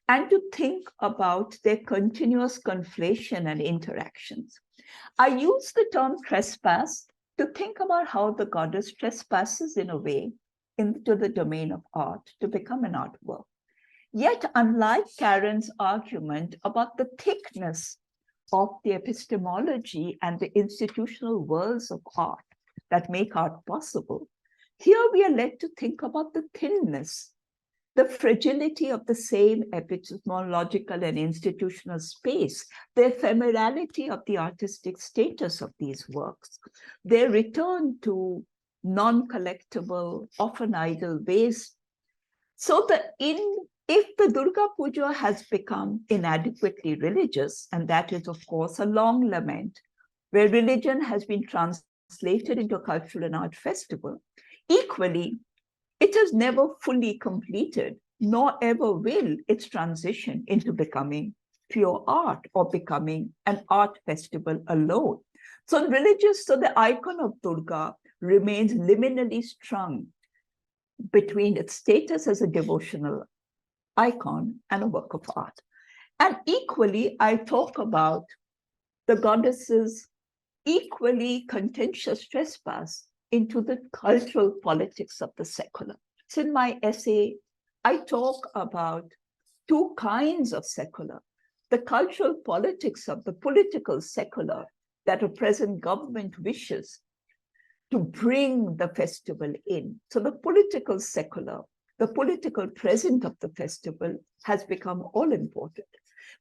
Speaker 3: and to think about their continuous conflation and interactions. I use the term trespass to think about how the goddess trespasses in a way into the domain of art to become an artwork. Yet, unlike Karen's argument about the thickness of the epistemology and the institutional worlds of art that make art possible, here we are led to think about the thinness, the fragility of the same epistemological and institutional space, the ephemerality of the artistic status of these works, their return to non-collectible, often idle waste. So the if the Durga Puja has become inadequately religious, and that is, of course, a long lament, where religion has been translated into a cultural and art festival, equally, it has never fully completed, nor ever will its transition into becoming pure art or becoming an art festival alone. So the icon of Durga remains liminally strung between its status as a devotional icon and a work of art. And equally, I talk about the goddess's equally contentious trespass into the cultural politics of the secular. So in my essay, I talk about two kinds of secular: the cultural politics of the political secular that a present government wishes to bring the festival in. So the political secular, the political present of the festival has become all important.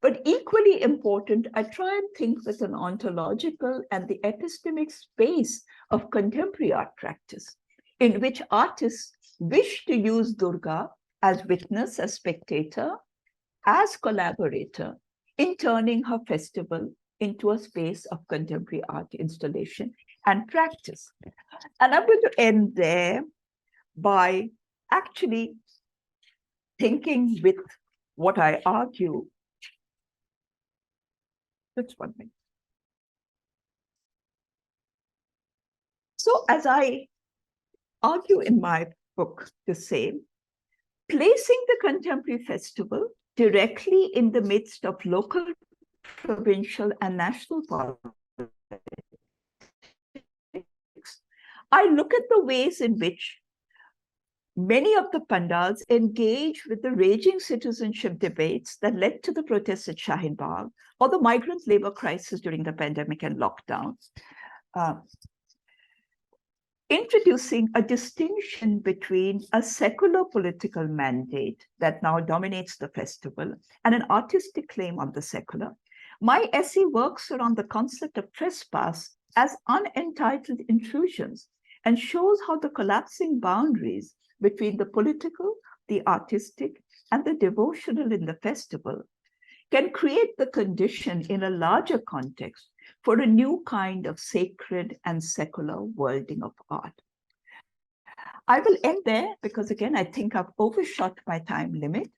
Speaker 3: But equally important, I try and think with an ontological and the epistemic space of contemporary art practice, in which artists wish to use Durga as witness, as spectator, as collaborator, in turning her festival into a space of contemporary art installation and practice. And I'm going to end there by actually thinking with what I argue. Just 1 minute. So as I argue in my book the same, placing the contemporary festival directly in the midst of local, provincial, and national politics, I look at the ways in which many of the pandals engage with the raging citizenship debates that led to the protests at Shaheen Bagh or the migrant labor crisis during the pandemic and lockdown, introducing a distinction between a secular political mandate that now dominates the festival and an artistic claim on the secular. My essay works around the concept of trespass as unentitled intrusions and shows how the collapsing boundaries between the political, the artistic, and the devotional in the festival can create the condition in a larger context for a new kind of sacred and secular worlding of art. I will end there because, again, I think I've overshot my time limit.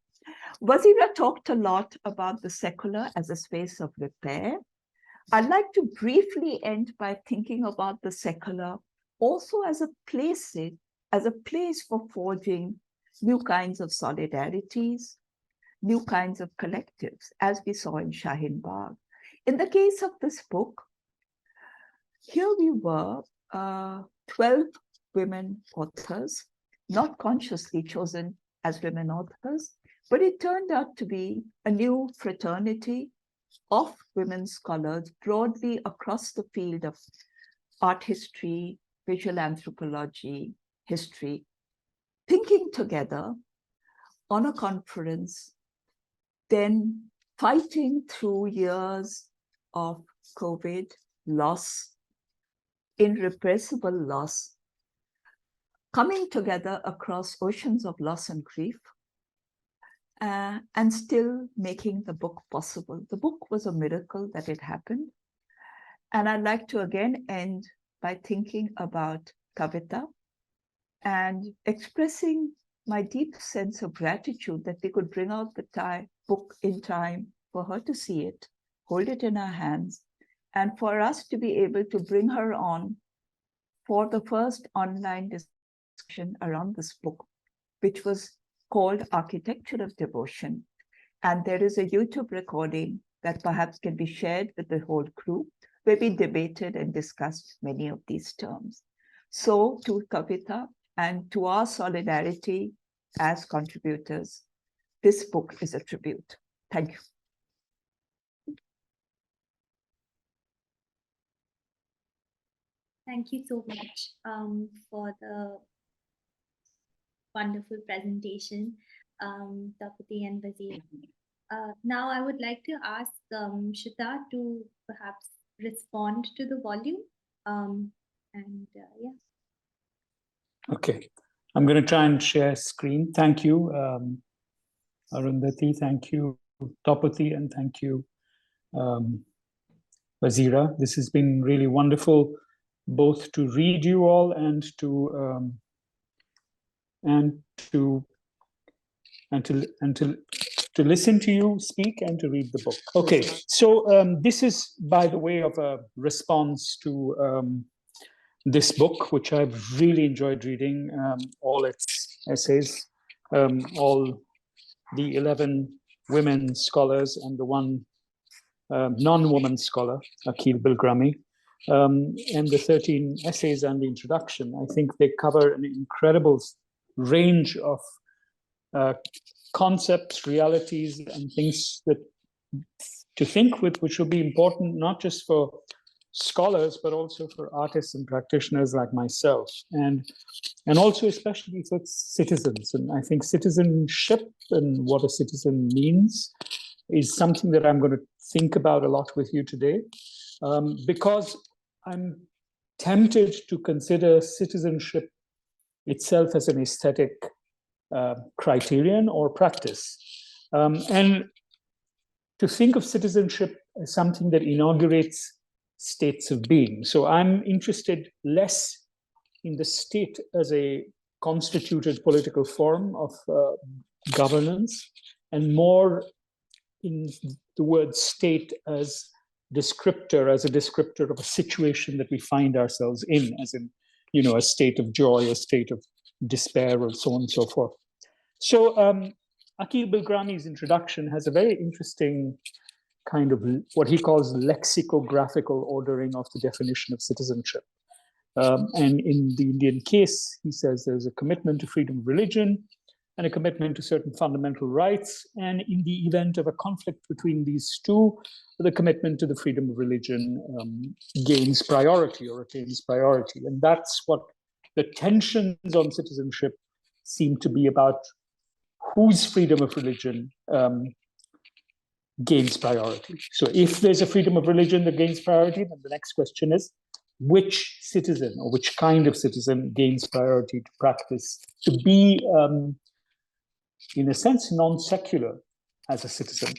Speaker 3: Vazira talked a lot about the secular as a space of repair. I'd like to briefly end by thinking about the secular also as a place for forging new kinds of solidarities, new kinds of collectives, as we saw in Shaheen Bagh. In the case of this book, here we were, 12 women authors, not consciously chosen as women authors, but it turned out to be a new fraternity of women scholars broadly across the field of art history, visual anthropology, history, thinking together on a conference, then fighting through years of COVID, loss, irrepressible loss, coming together across oceans of loss and grief, and still making the book possible. The book was a miracle that it happened. And I'd like to again end by thinking about Kavita and expressing my deep sense of gratitude that we could bring out the book in time for her to see it, hold it in her hands, and for us to be able to bring her on for the first online discussion around this book, which was called Architecture of Devotion. And there is a YouTube recording that perhaps can be shared with the whole crew, where we debated and discussed many of these terms. So to Kavita and to our solidarity as contributors, this book is a tribute. Thank you.
Speaker 1: Thank you so much for the wonderful presentation, Tapati and Vazira. Now I would like to ask Shuddha to perhaps respond to the volume. Yeah.
Speaker 4: Okay, I'm going to try and share screen. Thank you. Arundhati. Thank you, Tapati, and thank you, Vazira. This has been really wonderful, both to read you all and to listen to you speak and to read the book. Okay, so this is by the way of a response to this book, which I've really enjoyed reading, all its essays, all the 11 women scholars and the one non-woman scholar, Akil Bilgrami, and the 13 essays and the introduction. I think they cover an incredible range of concepts, realities, and things that to think with, which will be important not just for scholars, but also for artists and practitioners like myself, and also especially for citizens. And I think citizenship and what a citizen means is something that I'm going to think about a lot with you today, because I'm tempted to consider citizenship itself as an aesthetic criterion or practice, and to think of citizenship as something that inaugurates states of being. So I'm interested less in the state as a constituted political form of governance, and more in the word state as a descriptor of a situation that we find ourselves in, as in, a state of joy, a state of despair, or so on and so forth. So Akil Bilgrami's introduction has a very interesting kind of what he calls lexicographical ordering of the definition of citizenship. And in the Indian case, he says there's a commitment to freedom of religion and a commitment to certain fundamental rights. And in the event of a conflict between these two, the commitment to the freedom of religion gains priority or attains priority. And that's what the tensions on citizenship seem to be about, whose freedom of religion gains priority. So if there's a freedom of religion that gains priority, then the next question is, which citizen or which kind of citizen gains priority to practice, to be, in a sense, non-secular as a citizen.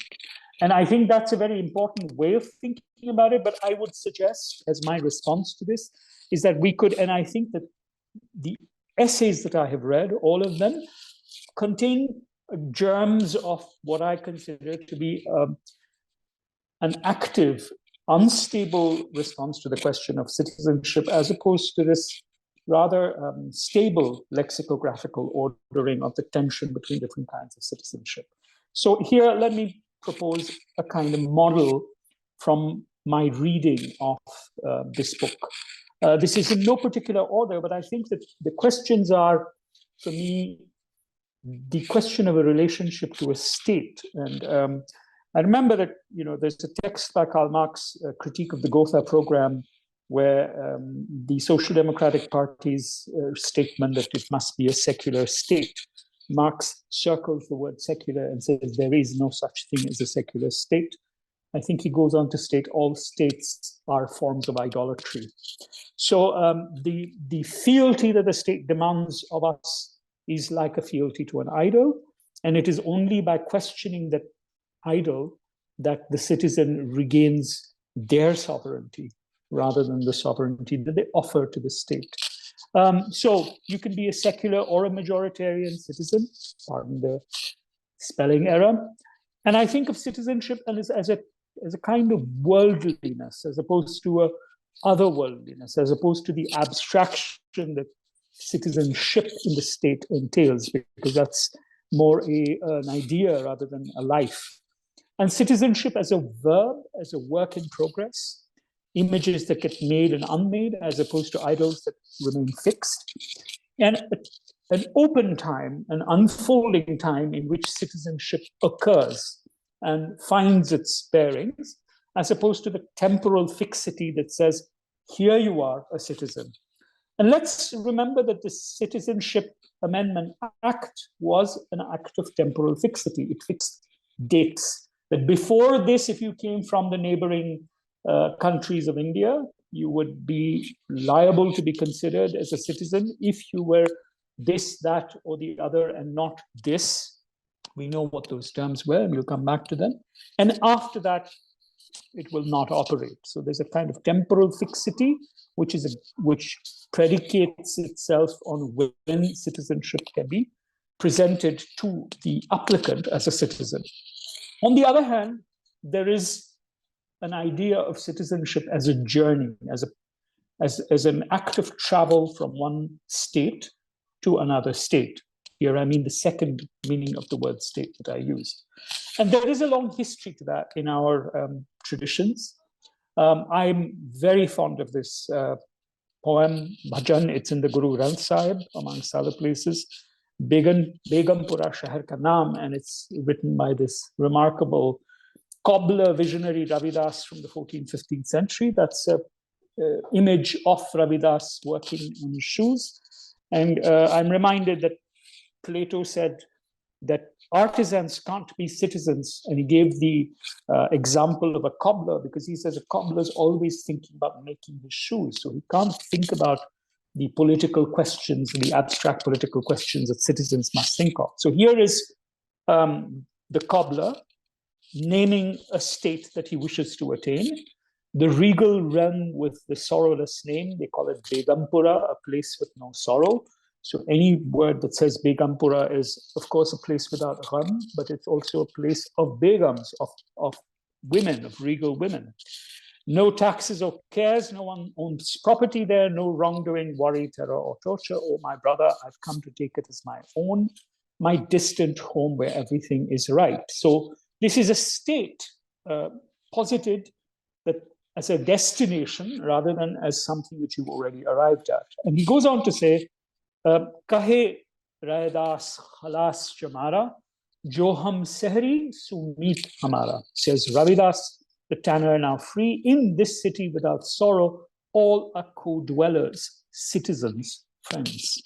Speaker 4: And I think that's a very important way of thinking about it. But I would suggest, as my response to this, is that we could, and I think that the essays that I have read, all of them, contain germs of what I consider to be an active, unstable response to the question of citizenship, as opposed to this rather stable lexicographical ordering of the tension between different kinds of citizenship. So here, let me propose a kind of model from my reading of this book. This is in no particular order, but I think that the questions are, for me, the question of a relationship to a state. And I remember that, there's a text by Karl Marx, a critique of the Gotha program, where the Social Democratic Party's statement that it must be a secular state, Marx circles the word secular and says there is no such thing as a secular state. I think he goes on to state all states are forms of idolatry. So the fealty that the state demands of us is like a fealty to an idol, and it is only by questioning that idol that the citizen regains their sovereignty rather than the sovereignty that they offer to the state. So you can be a secular or a majoritarian citizen, pardon the spelling error. And I think of citizenship as a kind of worldliness, as opposed to a otherworldliness, as opposed to the abstraction that citizenship in the state entails, because that's more an idea rather than a life. And citizenship as a verb, as a work in progress, images that get made and unmade, as opposed to idols that remain fixed, and an open time, an unfolding time in which citizenship occurs and finds its bearings, as opposed to the temporal fixity that says, here you are, a citizen. And let's remember that the Citizenship Amendment Act was an act of temporal fixity. It fixed dates. That before this, if you came from the neighboring countries of India, you would be liable to be considered as a citizen if you were this, that, or the other, and not this. We know what those terms were, and we'll come back to them. And after that, it will not operate. So there's a kind of temporal fixity, which predicates itself on when citizenship can be presented to the applicant as a citizen. On the other hand, there is an idea of citizenship as a journey, as an act of travel from one state to another state. Here, I mean the second meaning of the word state that I used. And there is a long history to that in our traditions. I'm very fond of this poem, Bhajan. It's in the Guru Granth Sahib, amongst other places, Begumpura Shahar Ka Naam, and it's written by this remarkable cobbler visionary Ravidas from the 14th, 15th century. That's an image of Ravidas working on his shoes. And I'm reminded that Plato said that artisans can't be citizens, and he gave the example of a cobbler, because he says a cobbler is always thinking about making his shoes, so he can't think about the political questions, the abstract political questions that citizens must think of. So here is the cobbler naming a state that he wishes to attain. The regal realm with the sorrowless name, they call it Begumpura, a place with no sorrow. So any word that says Begumpura is, of course, a place without gham, but it's also a place of begums, of women, of regal women. No taxes or cares, no one owns property there, no wrongdoing, worry, terror, or torture. Oh, my brother, I've come to take it as my own, my distant home where everything is right. So this is a state posited that as a destination rather than as something which you've already arrived at. And he goes on to say, Kahe Raidas Khalas Chamara, Joham Sehri Sumit Hamara, says Ravidas, the tanner, now free in this city without sorrow, all are co-dwellers, citizens, friends.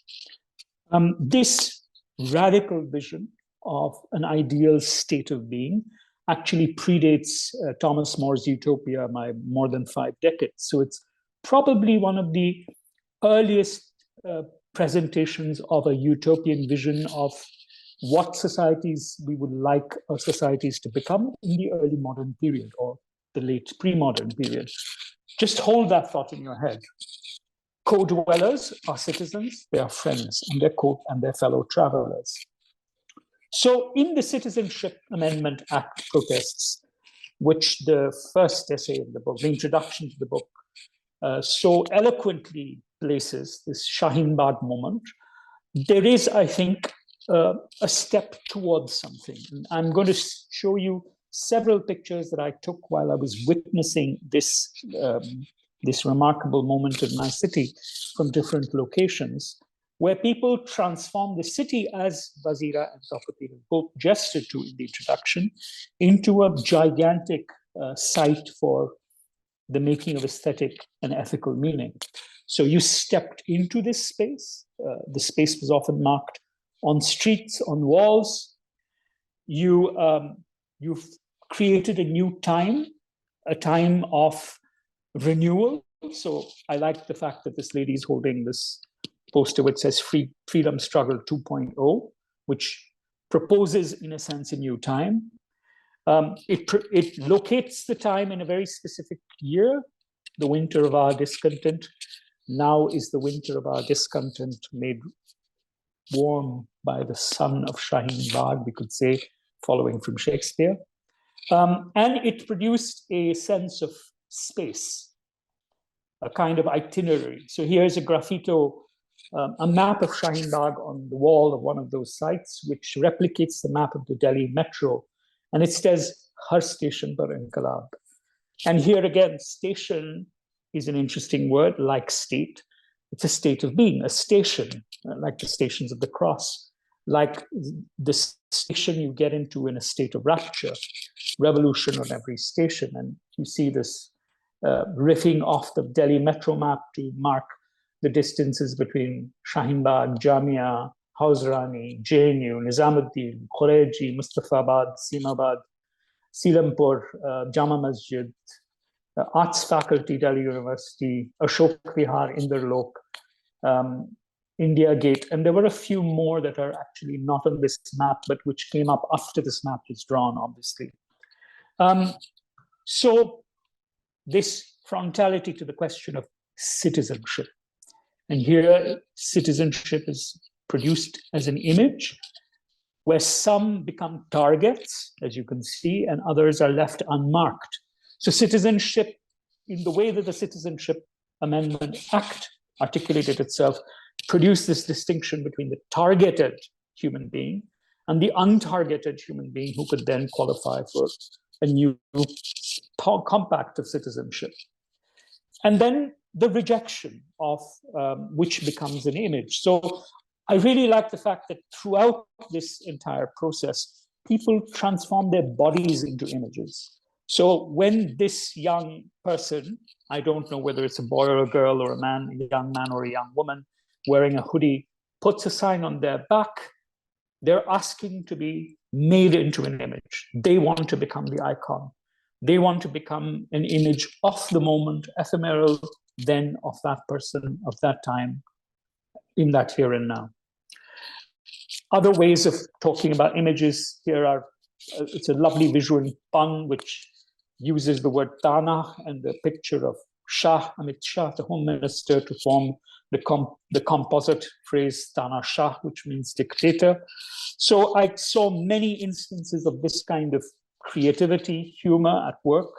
Speaker 4: This radical vision of an ideal state of being actually predates Thomas More's Utopia by more than 5 decades. So it's probably one of the earliest presentations of a utopian vision of what societies we would like our societies to become in the early modern period or the late pre-modern period. Just hold that thought in your head. Co-dwellers are citizens, they are friends, and they're fellow travelers. So in the Citizenship Amendment Act protests, which the first essay in the book, the introduction to the book, so eloquently places this Shaheen Bagh moment, there is, I think, a step towards something. And I'm going to show you several pictures that I took while I was witnessing this, this remarkable moment in my city from different locations, where people transform the city, as Vazira and Tapati both gestured to in the introduction, into a gigantic site for the making of aesthetic and ethical meaning. So you stepped into this space. The space was often marked on streets, on walls. You've created a new time, a time of renewal. So I like the fact that this lady is holding this poster which says Freedom Struggle 2.0, which proposes, in a sense, a new time. It locates the time in a very specific year, the winter of our discontent. Now is the winter of our discontent made warm by the sun of Shaheen Bagh, we could say, following from Shakespeare. And it produced a sense of space, a kind of itinerary. So here's a graffito, a map of Shaheen Bagh on the wall of one of those sites, which replicates the map of the Delhi metro. And it says, Har station par inqilab. And here again, station is an interesting word, like state. It's a state of being, a station, like the Stations of the Cross, like the station you get into in a state of rapture, revolution on every station. And you see this riffing off the Delhi metro map to mark the distances between Shaheen Bagh, Jamia, Hausrani, JNU, Nizamuddin, Khoreji, Mustafabad, Simabad, Silampur, Jama Masjid, Arts Faculty, Delhi University, Ashok Vihar, Inderlok, India Gate, and there were a few more that are actually not on this map, but which came up after this map was drawn, obviously. So this frontality to the question of citizenship. And here, citizenship is produced as an image where some become targets, as you can see, and others are left unmarked. So citizenship, in the way that the Citizenship Amendment Act articulated itself, produced this distinction between the targeted human being and the untargeted human being who could then qualify for a new compact of citizenship. And then the rejection of which becomes an image. So I really like the fact that throughout this entire process, people transform their bodies into images. So when this young person, I don't know whether it's a boy or a girl or a man, a young man or a young woman, wearing a hoodie, puts a sign on their back, they're asking to be made into an image. They want to become the icon. They want to become an image of the moment, ephemeral, then of that person, of that time, in that here and now. Other ways of talking about images here are, it's a lovely visual pun which uses the word Tana and the picture of Shah, Amit Shah, the Home Minister, to form the composite phrase Tana Shah, which means dictator. So I saw many instances of this kind of creativity, humor at work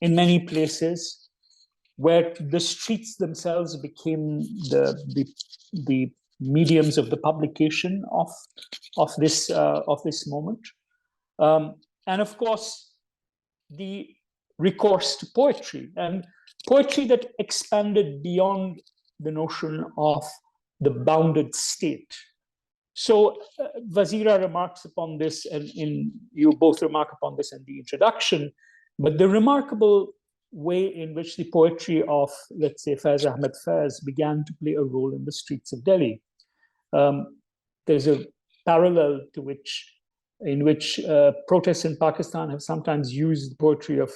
Speaker 4: in many places, where the streets themselves became the mediums of the publication of this moment, and of course the recourse to poetry, and poetry that expanded beyond the notion of the bounded state. So Vazira remarks upon this, and you both remark upon this in the introduction, but the remarkable way in which the poetry of, let's say, Faiz Ahmed Faiz began to play a role in the streets of Delhi. There's a parallel to in which protests in Pakistan have sometimes used the poetry of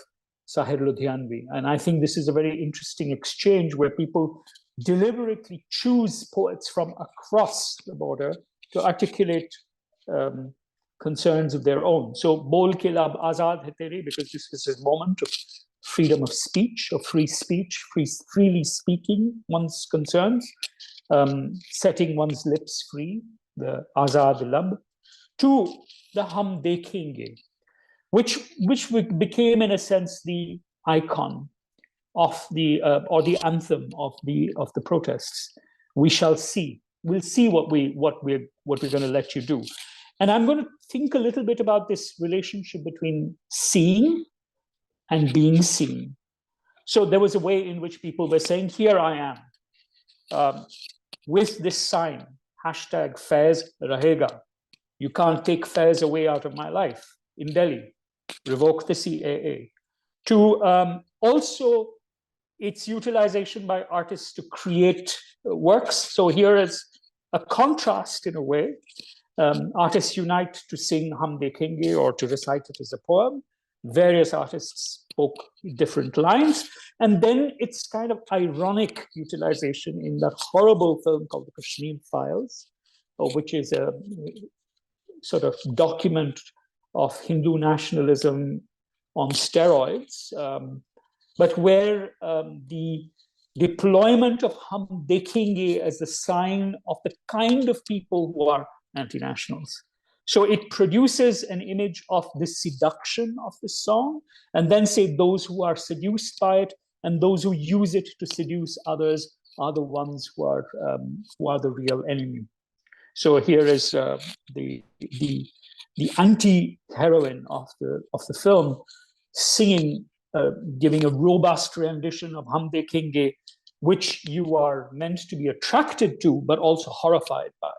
Speaker 4: Sahir Ludhianvi. And I think this is a very interesting exchange where people deliberately choose poets from across the border to articulate concerns of their own. So, Bol ke lab azad hai teri, because this is a moment of freedom of speech, of free speech, freely speaking one's concerns, setting one's lips free, the azad lab, to the hum dekhenge, which became in a sense the icon of the or the anthem of the protests. We shall see. We'll see what we're going to let you do. And I'm going to think a little bit about this relationship between seeing and being seen. So there was a way in which people were saying, here I am, with this sign, hashtag Faiz Rahega. You can't take Faiz away out of my life in Delhi. Revoke the CAA. To also its utilization by artists to create works. So here is a contrast in a way. Artists unite to sing Hum Dekhenge or to recite it as a poem. Various artists spoke different lines. And then it's kind of ironic utilization in that horrible film called The Kashmir Files, which is a sort of document of Hindu nationalism on steroids, but where the deployment of Hum Dekhenge as a sign of the kind of people who are anti-nationals. So it produces an image of the seduction of the song, and then say those who are seduced by it and those who use it to seduce others are the ones who are the real enemy. So here is the anti-heroine of the film singing, giving a robust rendition of Hum Dekhenge, which you are meant to be attracted to, but also horrified by.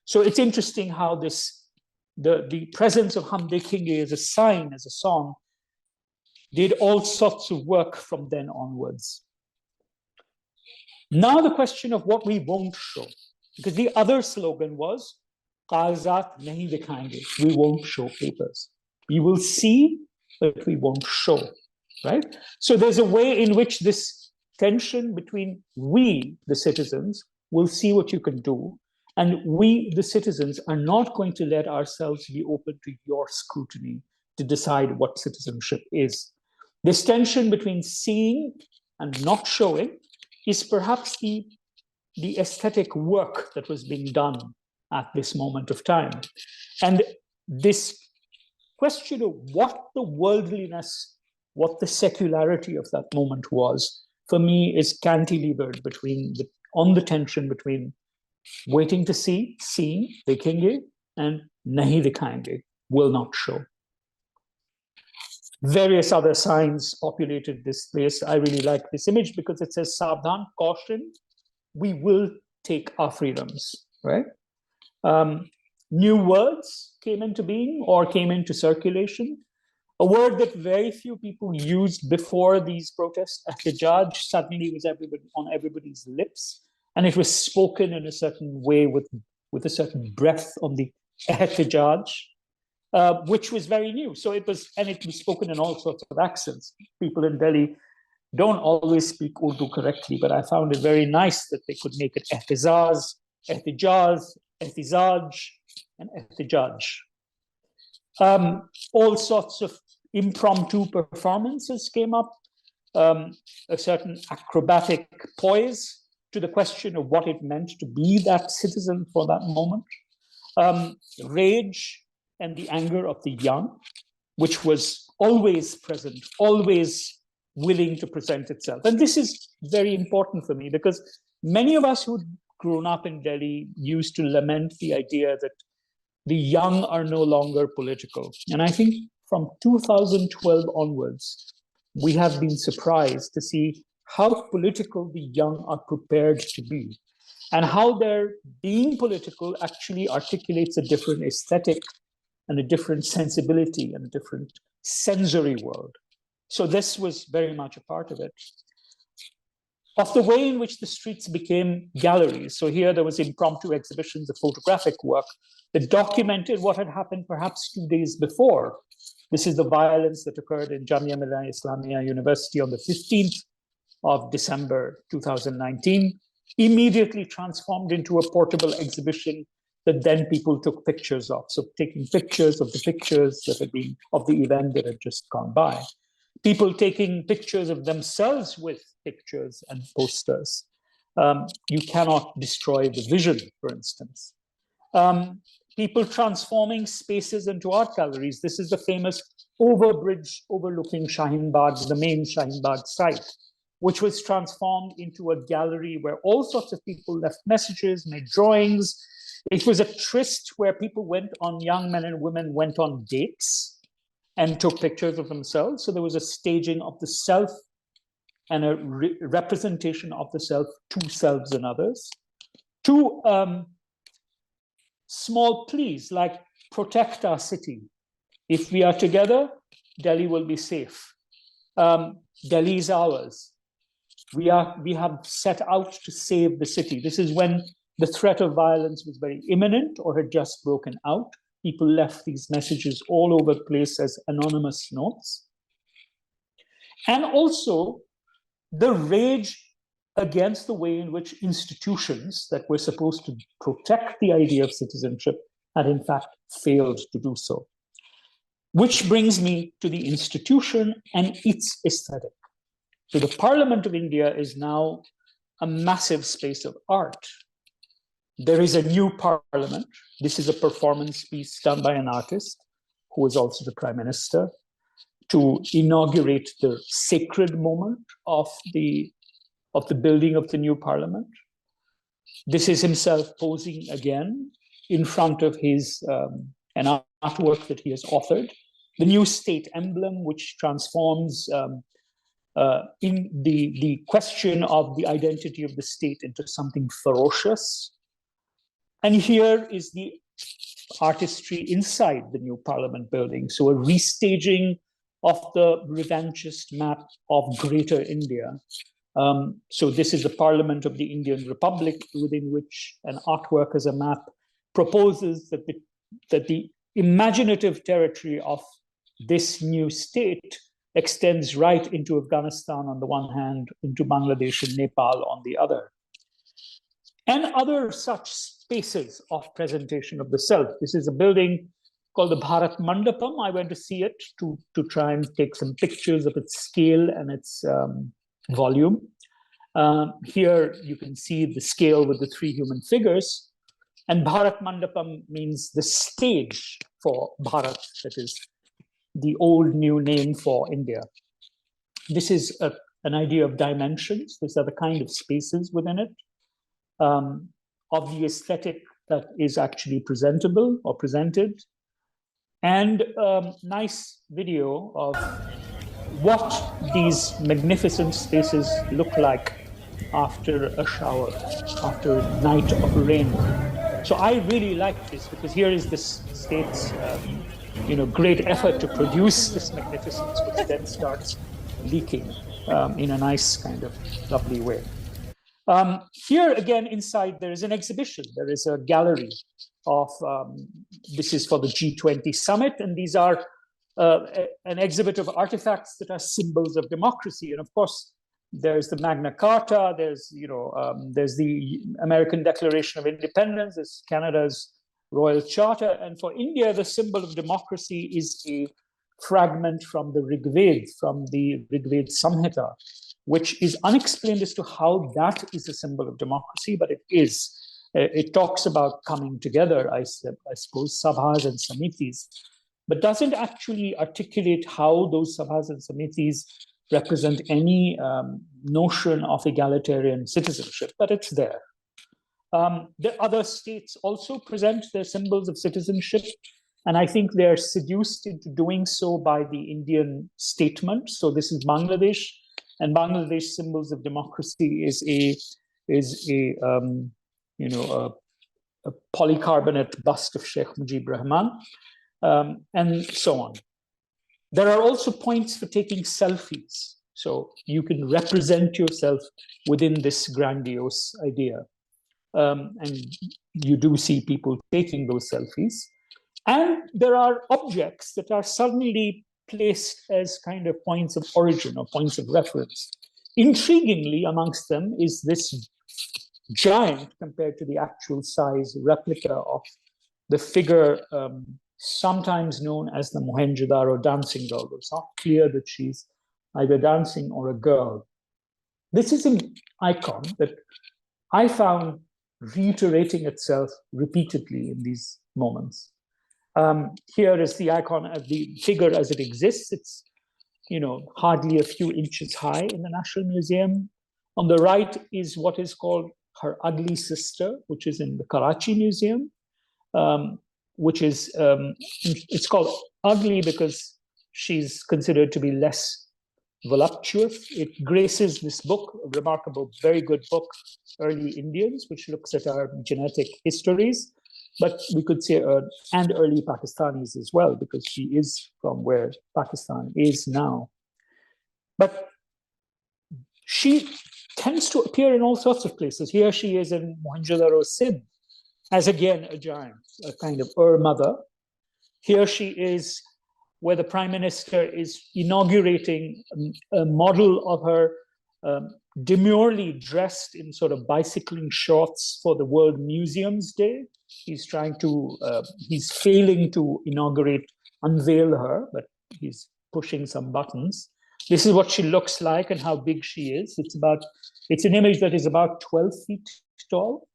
Speaker 4: So it's interesting how the presence of Hum Dekhenge as a sign, as a song, did all sorts of work from then onwards. Now the question of what we won't show, because the other slogan was, Kaagzat nahi dikhayenge, we won't show papers. You will see, but we won't show, right? So there's a way in which this tension between we, the citizens, we'll see what you can do. And we, the citizens, are not going to let ourselves be open to your scrutiny to decide what citizenship is. This tension between seeing and not showing is perhaps the aesthetic work that was being done at this moment of time. And this question of what the worldliness, what the secularity of that moment was, for me, is cantilevered on the tension between waiting to see, seeing, dekhenge, and nahi dikhayenge, will not show. Various other signs populated this place. I really like this image because it says, Savdhan, caution, we will take our freedoms, right? New words came into being or came into circulation. A word that very few people used before these protests, ihtijaj, suddenly was on everybody's lips. And it was spoken in a certain way with a certain breath on the ihtijaj, which was very new. So it was spoken in all sorts of accents. People in Delhi don't always speak Urdu correctly, but I found it very nice that they could make it ihtizaz, ihtijaz, ihtizaj, and ihtijaj. All sorts of impromptu performances came up, a certain acrobatic poise to the question of what it meant to be that citizen for that moment. Rage and the anger of the young, which was always present, always willing to present itself. And this is very important for me because many of us who'd grown up in Delhi used to lament the idea that the young are no longer political. And I think from 2012 onwards, we have been surprised to see how political the young are prepared to be and how their being political actually articulates a different aesthetic and a different sensibility and a different sensory world. So this was very much a part of it. Of the way in which the streets became galleries. So here there was impromptu exhibitions of photographic work that documented what had happened perhaps 2 days before. This is the violence that occurred in Jamia Millia Islamia University on the 15th of December 2019, immediately transformed into a portable exhibition that then people took pictures of. So taking pictures of the pictures that had been of the event that had just gone by. People taking pictures of themselves with pictures and posters. You cannot destroy the vision, for instance. People transforming spaces into art galleries. This is the famous overbridge overlooking Shaheen Bagh, the main Shaheen Bagh site, which was transformed into a gallery where all sorts of people left messages, made drawings. It was a tryst where people young men and women went on dates and took pictures of themselves. So there was a staging of the self and a representation of the self, two selves and others. Two small pleas like protect our city. If we are together, Delhi will be safe. Delhi is ours. We have set out to save the city. This is when the threat of violence was very imminent or had just broken out. People left these messages all over the place as anonymous notes. And also the rage against the way in which institutions that were supposed to protect the idea of citizenship had in fact failed to do so. Which brings me to the institution and its aesthetic. So the Parliament of India is now a massive space of art. There is a new parliament. This is a performance piece done by an artist who is also the Prime Minister to inaugurate the sacred moment of the building of the new parliament. This is himself posing again in front of his an artwork that he has authored. The new state emblem, which transforms in the question of the identity of the state into something ferocious. And here is the artistry inside the new parliament building. So a restaging of the revanchist map of Greater India. So this is the Parliament of the Indian Republic, within which an artwork as a map proposes that the imaginative territory of this new state extends right into Afghanistan on the one hand, into Bangladesh and Nepal on the other. and other such spaces of presentation of the self. This is a building called the Bharat Mandapam. I went to see it to try and take some pictures of its scale and its volume. Here you can see the scale with the 3 human figures. And Bharat Mandapam means the stage for Bharat, that is the old new name for India. This is an idea of dimensions. These are the kind of spaces within it, of the aesthetic that is actually presentable or presented, and nice video of what these magnificent spaces look like after a shower, after a night of rain. So I really like this, because here is this state's great effort to produce this magnificence, which then starts leaking in a nice kind of lovely way. Here again, inside, there is an exhibition. There is a gallery of, this is for the G20 summit, and these are an exhibit of artifacts that are symbols of democracy. And of course, there's the Magna Carta, there's the American Declaration of Independence, there's Canada's Royal Charter, and for India, the symbol of democracy is a fragment from the Rig Veda, from the Rig Veda Samhita, which is unexplained as to how that is a symbol of democracy, but it is. It talks about coming together, I suppose, sabhas and samitis, but doesn't actually articulate how those sabhas and samitis represent any notion of egalitarian citizenship, but it's there. The other states also present their symbols of citizenship, and I think they're seduced into doing so by the Indian statement. So this is Bangladesh, and Bangladesh symbols of democracy is a polycarbonate bust of Sheikh Mujib Rahman, and so on. There are also points for taking selfies. So you can represent yourself within this grandiose idea. And you do see people taking those selfies. And there are objects that are suddenly placed as kind of points of origin or points of reference. Intriguingly, amongst them is this giant, compared to the actual size, replica of the figure sometimes known as the Mohenjo-daro dancing girl. It's not clear that she's either dancing or a girl. This is an icon that I found reiterating itself repeatedly in these moments. Here is the icon of the figure as it exists. It's, hardly a few inches high in the National Museum. On the right is what is called her ugly sister, which is in the Karachi Museum, which is, it's called ugly because she's considered to be less voluptuous. It graces this book, a remarkable, very good book, Early Indians, which looks at our genetic histories. But we could say, and early Pakistanis as well, because she is from where Pakistan is now. But she tends to appear in all sorts of places. Here she is in Mohenjo-daro, Sindh, as again a giant, a kind of mother. Here she is where the Prime Minister is inaugurating a model of her demurely dressed in sort of bicycling shorts for the World Museums Day. He's he's failing to unveil her, but he's pushing some buttons. This is what she looks like and how big she is. It's an image that is about 12 feet tall.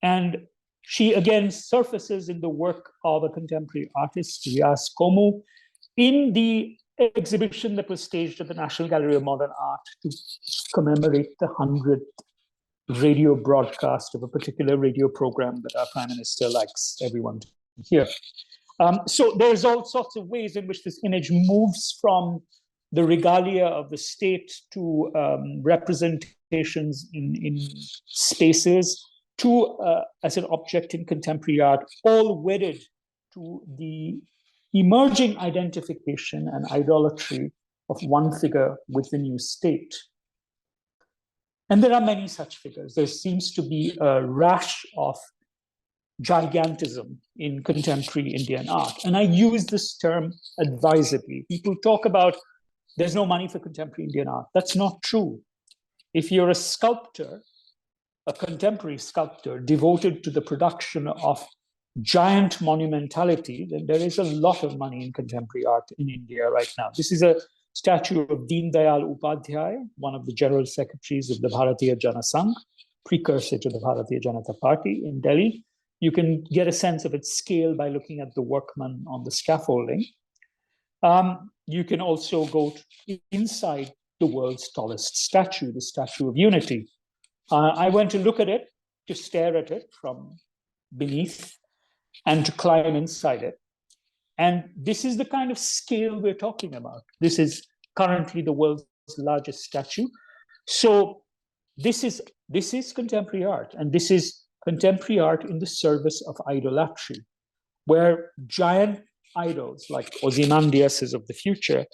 Speaker 4: And she again surfaces in the work of a contemporary artist, Riaz Komu, in the exhibition that was staged at the National Gallery of Modern Art to commemorate the 100th radio broadcast of a particular radio program that our Prime Minister likes everyone to hear. So there's all sorts of ways in which this image moves from the regalia of the state to representations in spaces to as an object in contemporary art, all wedded to the emerging identification and idolatry of one figure with the new state. And there are many such figures. There seems to be a rash of gigantism in contemporary Indian art. And I use this term advisedly. People talk about there's no money for contemporary Indian art. That's not true. If you're a sculptor, a contemporary sculptor devoted to the production of giant monumentality, then there is a lot of money in contemporary art in India right now. This is a statue of Deen Dayal Upadhyay, one of the general secretaries of the Bharatiya Jana Sangh, precursor to the Bharatiya Janata Party in Delhi. You can get a sense of its scale by looking at the workman on the scaffolding. You can also go inside the world's tallest statue, the Statue of Unity. I went to look at it, to stare at it from beneath, and to climb inside it. And this is the kind of scale we're talking about. This is currently the world's largest statue. So this is contemporary art, and this is contemporary art in the service of idolatry, where giant idols like Ozymandias of the future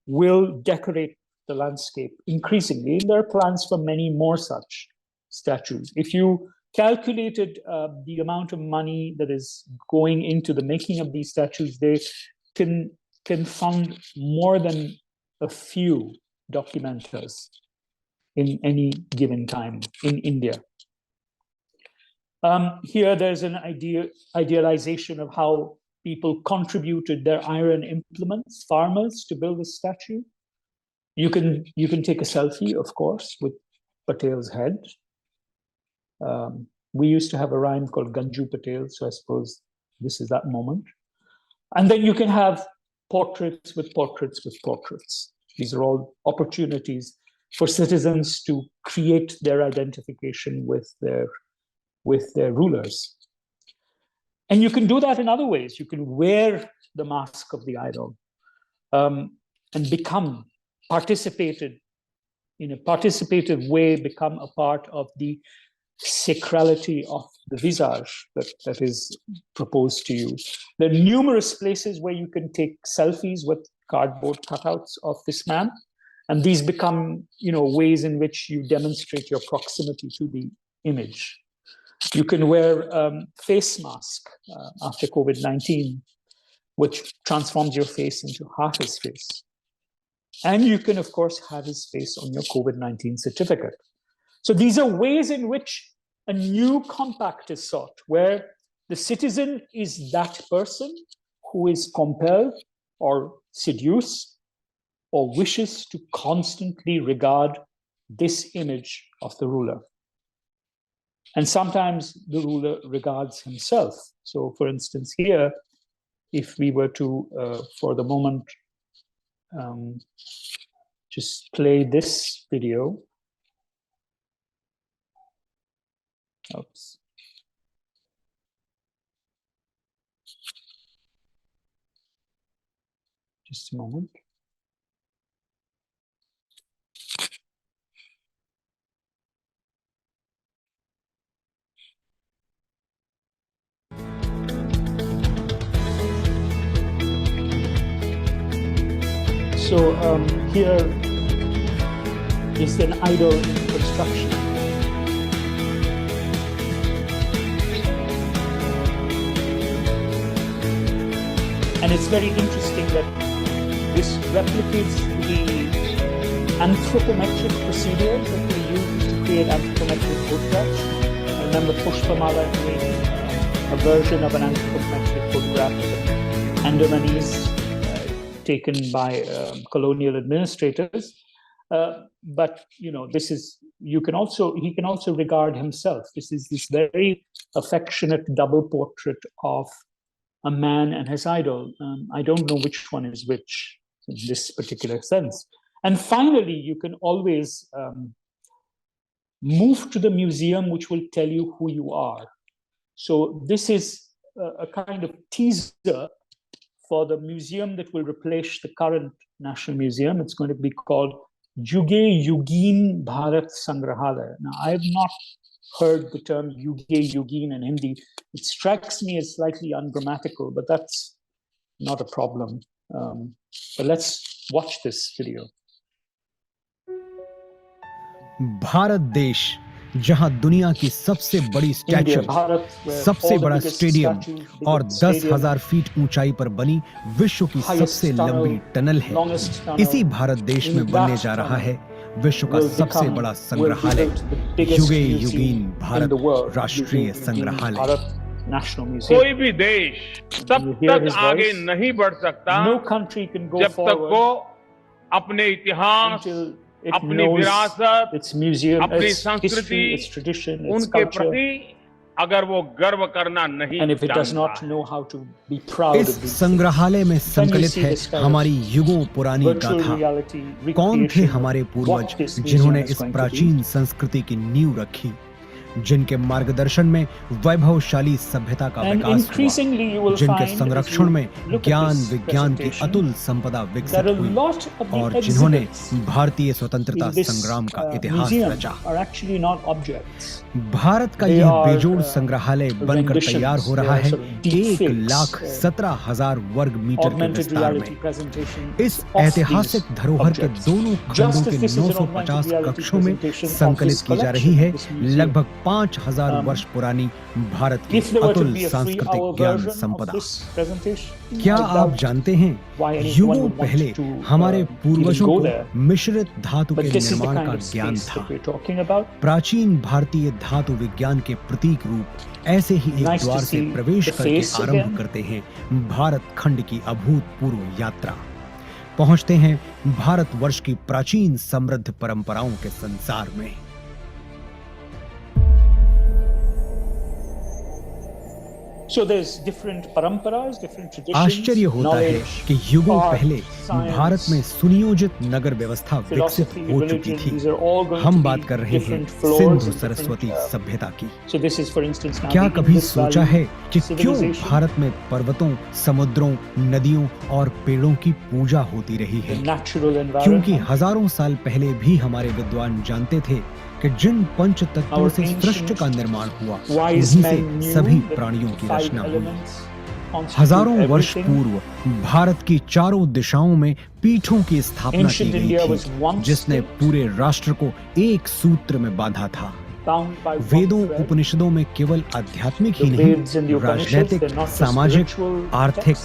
Speaker 4: will decorate the landscape increasingly. And there are plans for many more such statues. If you calculated the amount of money that is going into the making of these statues, they can fund more than a few documenters in any given time in India. Here there's an idealization of how people contributed their iron implements, farmers, to build this statue. You can take a selfie, of course, with Patel's head. We used to have a rhyme called Ganju Patel, so I suppose this is that moment. And then you can have portraits with portraits with portraits. These are all opportunities for citizens to create their identification with their rulers. And you can do that in other ways. You can wear the mask of the idol and become in a participative way, become a part of the sacrality of the visage that is proposed to you. There are numerous places where you can take selfies with cardboard cutouts of this man, and these become, ways in which you demonstrate your proximity to the image. You can wear a face mask after COVID-19, which transforms your face into half his face. And you can, of course, have his face on your COVID-19 certificate. So these are ways in which a new compact is sought, where the citizen is that person who is compelled or seduced or wishes to constantly regard this image of the ruler. And sometimes the ruler regards himself. So for instance, here, if we were to, for the moment, just play this video. Oops. Just a moment. So here is an idol in construction. And it's very interesting that this replicates the anthropometric procedure that we use to create anthropometric photographs. I remember Pushpamala doing a version of an anthropometric photograph of Andamanese taken by colonial administrators. But this is, he can also regard himself. This is this very affectionate double portrait of a man and his idol. I don't know which one is which in this particular sense. And finally, you can always move to the museum, which will tell you who you are. So this is a kind of teaser for the museum that will replace the current National Museum. It's going to be called Yuge Yugin Bharat Sangrahalaya. Now, I have not heard the term Yuge Yugin in Hindi. It strikes me as slightly ungrammatical, but that's not a problem. But let's watch this video.
Speaker 5: Bharat देश जहां दुनिया की सबसे बड़ी statue, सबसे बड़ा stadium और 10,000 feet ऊंचाई पर बनी विश्व की सबसे लंबी टनल है, इसी भारत देश में बनने जा रहा है विश्व का सबसे बड़ा संग्रहालय युगे युगीन भारत राष्ट्रीय संग्रहालय।
Speaker 6: कोई भी देश तब तक आगे नहीं बढ़ सकता जब तक वो अपने इतिहास, अपनी विरासत, अपनी संस्कृति, उनके प्रति अगर वो गर्व करना नहीं जानता।
Speaker 5: इस संग्रहालय में संकलित है हमारी युगों पुरानी गाथा। कौन थे हमारे पूर्वज जिन्होंने इस प्राचीन संस्कृति की नींव रखी, जिनके मार्गदर्शन में वैभवशाली सभ्यता का विकास हुआ, जिनके संरक्षण में ज्ञान विज्ञान की अतुल संपदा विकसित हुई और जिन्होंने भारतीय स्वतंत्रता संग्राम का इतिहास रचा। भारत का यह बेजोड़ संग्रहालय बनकर तैयार हो रहा है 1,17,000 वर्ग मीटर के विस्तार में। इस ऐतिहासिक धरोहर के दोनों खंडों के 950 कक्षों में संकलित की जा रही है लगभग 5,000 वर्ष पुरानी भारत की अतुल सांस्कृतिक ज्ञान संपदा। क्या आप जानते हैं, युगों पहले हमारे पूर्वजों को मिश्रित धातु के निर्माण का ज्ञान था। प्राचीन भारतीय धातु विज्ञान के प्रतीक रूप ऐसे ही एक द्वार से प्रवेश करके आरंभ करते हैं भारत खंड की अभूतपूर्व यात्रा। पहुंचते हैं भारतवर्ष की प्राचीन समृद्ध परंपराओं के संसार में। आश्चर्य होता है कि युगों पहले भारत में सुनियोजित नगर व्यवस्था विकसित हो चुकी थी। हम बात कर रहे हैं सिंधु सरस्वती सभ्यता की। क्या कभी सोचा है कि क्यों भारत में पर्वतों, समुद्रों, नदियों और पेड़ों की पूजा होती रही है? क्योंकि हजारों साल पहले भी हमारे विद्वान जानते थे कि जिन पंच तत्वों से सृष्टि का निर्माण हुआ, उन्हीं से सभी प्राणियों की रचना हुई। हजारों वर्ष पूर्व भारत की चारों दिशाओं में पीठों की स्थापना की गई थी, जिसने पूरे राष्ट्र को एक सूत्र में बांधा था। वेदों उपनिषदों में केवल आध्यात्मिक ही नहीं, राजनीतिक, सामाजिक, आर्थिक,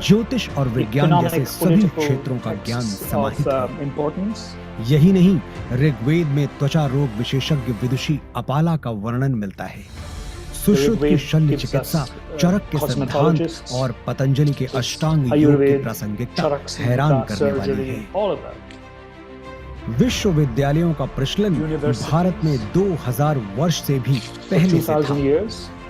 Speaker 5: ज्योतिष और विज्ञान जैसे सभी क्षेत्रों का ज्ञान समाहित है। यही नहीं, ऋग्वेद में त्वचा रोग विशेषज्ञ विदुषी अपाला का वर्णन मिलता है। सुश्रुत की शल्य चिकित्सा, चरक के सिद्धांत और पतंजलि के अष्टांग योग की प्रासंगिकता हैरान करने वाली है। विश्वविद्यालयों का प्रचलन भारत में 2000 वर्ष से भी पहले से था।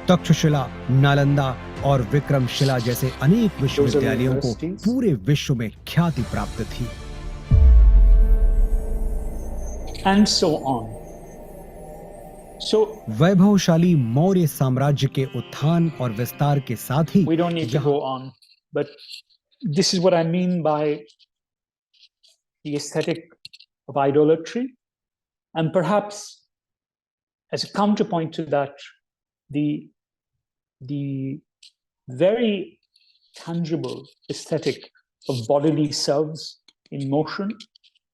Speaker 5: तक्षशिला, नालंदा और विक्रमशिला जैसे अनेक विश्वविद्यालयों को पूरे विश्व में ख्याति प्राप्त थी।
Speaker 4: And so on. So
Speaker 5: वैभवशाली मौर्य साम्राज्य के उत्थान और विस्तार के साथ ही
Speaker 4: we don't need to go on, but this is what I mean by the aesthetic of idolatry, and perhaps as a counterpoint to that, the very tangible aesthetic of bodily selves in motion,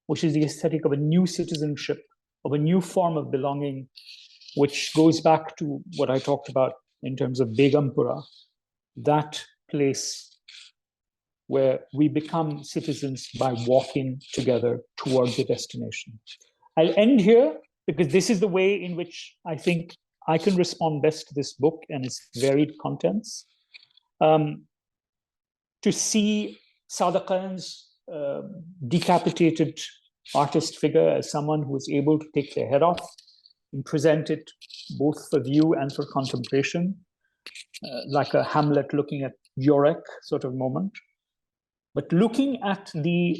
Speaker 4: which is the aesthetic of a new citizenship, of a new form of belonging, which goes back to what I talked about in terms of Begumpura, that place where we become citizens by walking together toward the destination. I'll end here because this is the way in which I think I can respond best to this book and its varied contents. To see Saada Khan's decapitated artist figure as someone who is able to take their head off and present it both for view and for contemplation, like a Hamlet looking at Yorick sort of moment. But looking at the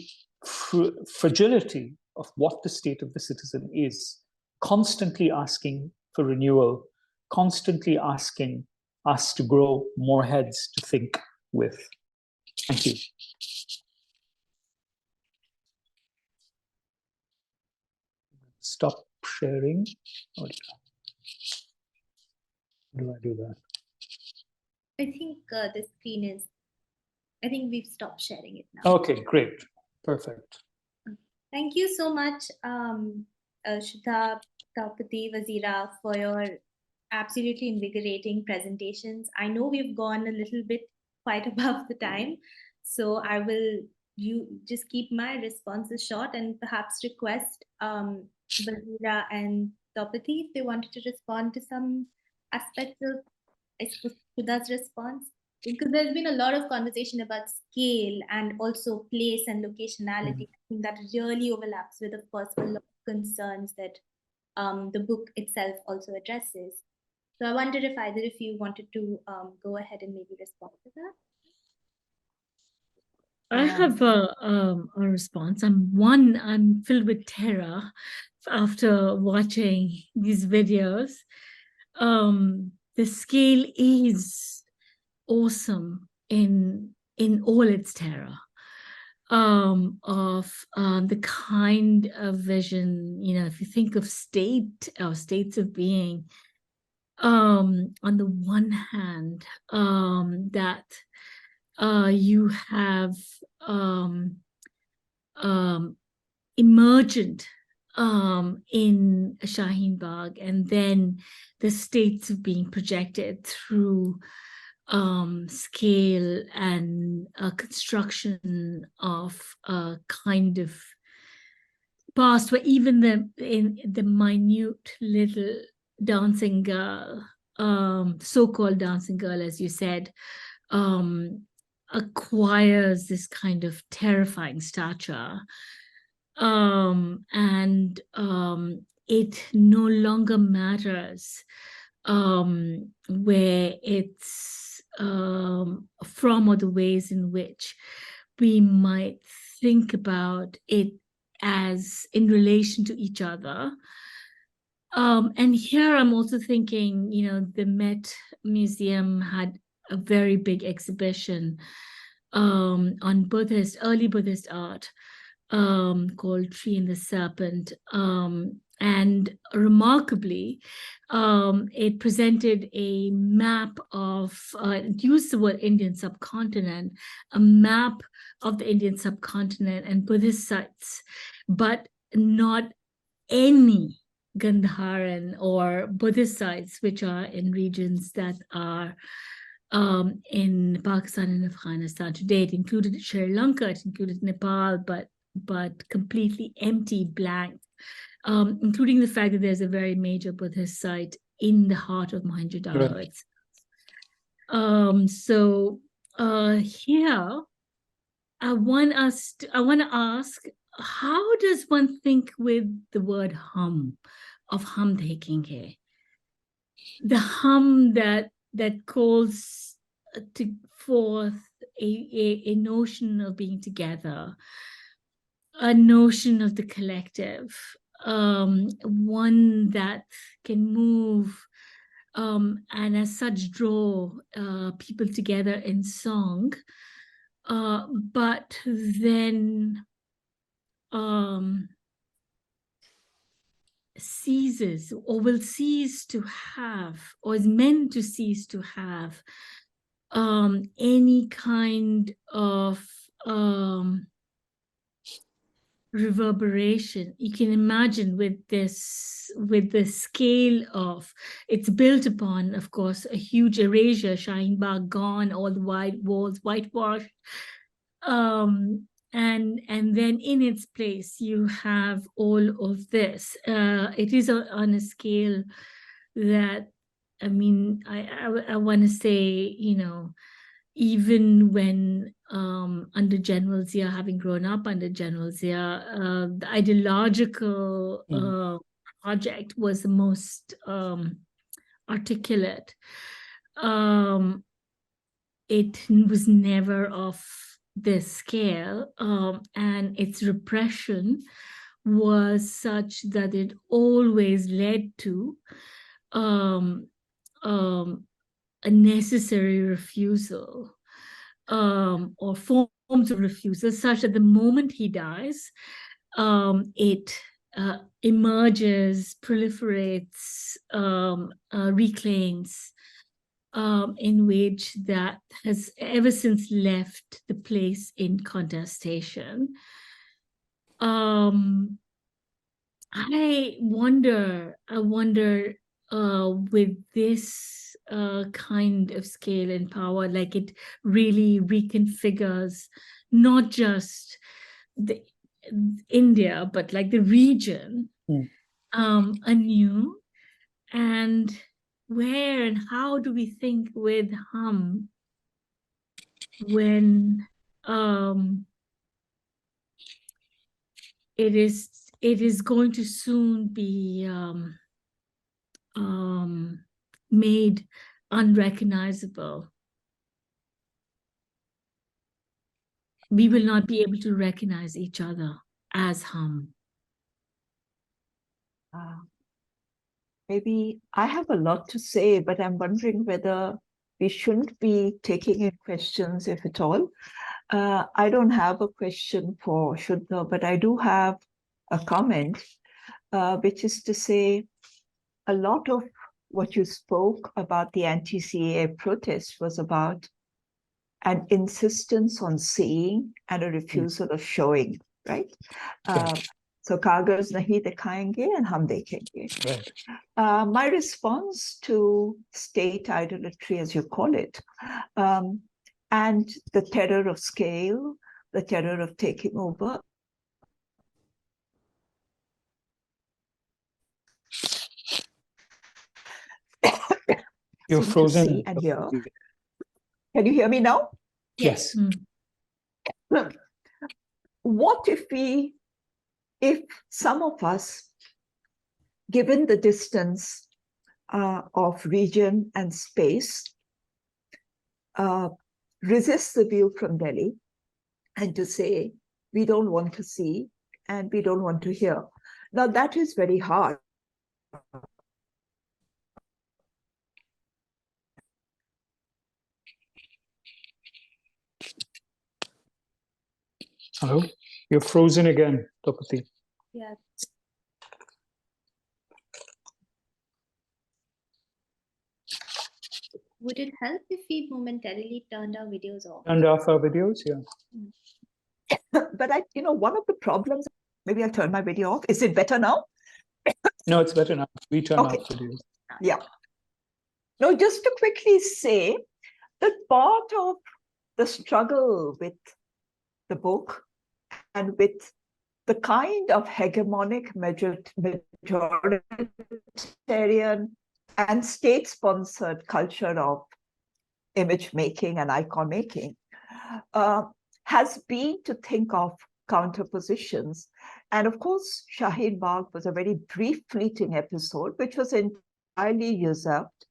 Speaker 4: fragility of what the state of the citizen is, constantly asking for renewal, constantly asking us to grow more heads to think with. Thank you. Stop sharing. How do I do that?
Speaker 1: I think the screen is, I think we've stopped sharing it now.
Speaker 4: Okay, great. Perfect.
Speaker 1: Thank you so much, Shuddha, Tapati, Vazira, for your absolutely invigorating presentations. I know we've gone a little bit quite above the time, so I will just keep my responses short and perhaps request Vazira and Tapati if they wanted to respond to some aspects of, I suppose, Shuddha's response. Because there's been a lot of conversation about scale and also place and locationality. I think that really overlaps with, of course, a lot of concerns that the book itself also addresses. So I wondered if either of you wanted to go ahead and maybe respond to that.
Speaker 2: I have a response. I'm filled with terror after watching these videos. The scale is awesome in all its terror. Of the kind of vision, if you think of state or states of being, on the one hand, that you have emergent in Shaheen Bagh, and then the states of being projected through scale and construction of a kind of past where even the minute little dancing girl, so-called dancing girl, as you said, acquires this kind of terrifying stature, and it no longer matters where it's from or the ways in which we might think about it as in relation to each other. And here I'm also thinking, the Met Museum had a very big exhibition on early Buddhist art called Tree and the Serpent. And remarkably, it presented a map of, it used the word Indian subcontinent, a map of the Indian subcontinent and Buddhist sites, but not any Gandharan or Buddhist sites which are in regions that are in Pakistan and Afghanistan today. It included Sri Lanka, it included Nepal, but completely empty, blank, including the fact that there's a very major Buddhist site in the heart of Mohenjo-Daro itself. So here, I want to ask, how does one think with the word hum, of hum taking here? The hum that calls forth a notion of being together, a notion of the collective, one that can move and as such draw people together in song, but then ceases or will cease to have, or is meant to cease to have, any kind of reverberation. You can imagine with the scale of, it's built upon, of course, a huge erasure, Shaheen Bagh gone, all the white walls whitewashed, and then in its place you have all of this. It is on a scale that, I mean, I want to say, even when under General Zia, having grown up under General Zia, the ideological project was the most articulate. It was never of this scale, and its repression was such that it always led to a necessary refusal, or forms of refusal, such that the moment he dies, it emerges, proliferates, reclaims, in which that has ever since left the place in contestation. I wonder with this kind of scale and power, like it really reconfigures not just the India, but like the region anew. And where and how do we think with hum when it is going to soon be made unrecognizable? We will not be able to recognize each other as hum.
Speaker 3: Maybe I have a lot to say, but I'm wondering whether we shouldn't be taking in questions, if at all. I don't have a question for Shuddha, but I do have a comment, which is to say, a lot of what you spoke about the anti-CAA protest was about an insistence on seeing and a refusal of showing, right? So kagaz nahi dikhayenge and hum dekhenge.
Speaker 4: Right.
Speaker 3: My response to state idolatry, as you call it, and the terror of scale, the terror of taking over.
Speaker 4: You're frozen.
Speaker 3: See and hear. Can you hear me now?
Speaker 4: Yes.
Speaker 3: What if some of us, given the distance of region and space, resist the view from Delhi and to say, we don't want to see and we don't want to hear? Now, that is very hard.
Speaker 4: Hello? You're frozen again, Tapati.
Speaker 1: Yeah. Would it help if we momentarily turned our videos off?
Speaker 4: Turned off our videos, yeah.
Speaker 3: But one of the problems, maybe I'll turn my video off. Is it better now?
Speaker 4: No, it's better now. We turn off videos.
Speaker 3: Yeah. No, just to quickly say that part of the struggle with the book and with the kind of hegemonic majoritarian and state-sponsored culture of image making and icon making has been to think of counterpositions. And of course, Shaheen Bagh was a very brief, fleeting episode, which was entirely usurped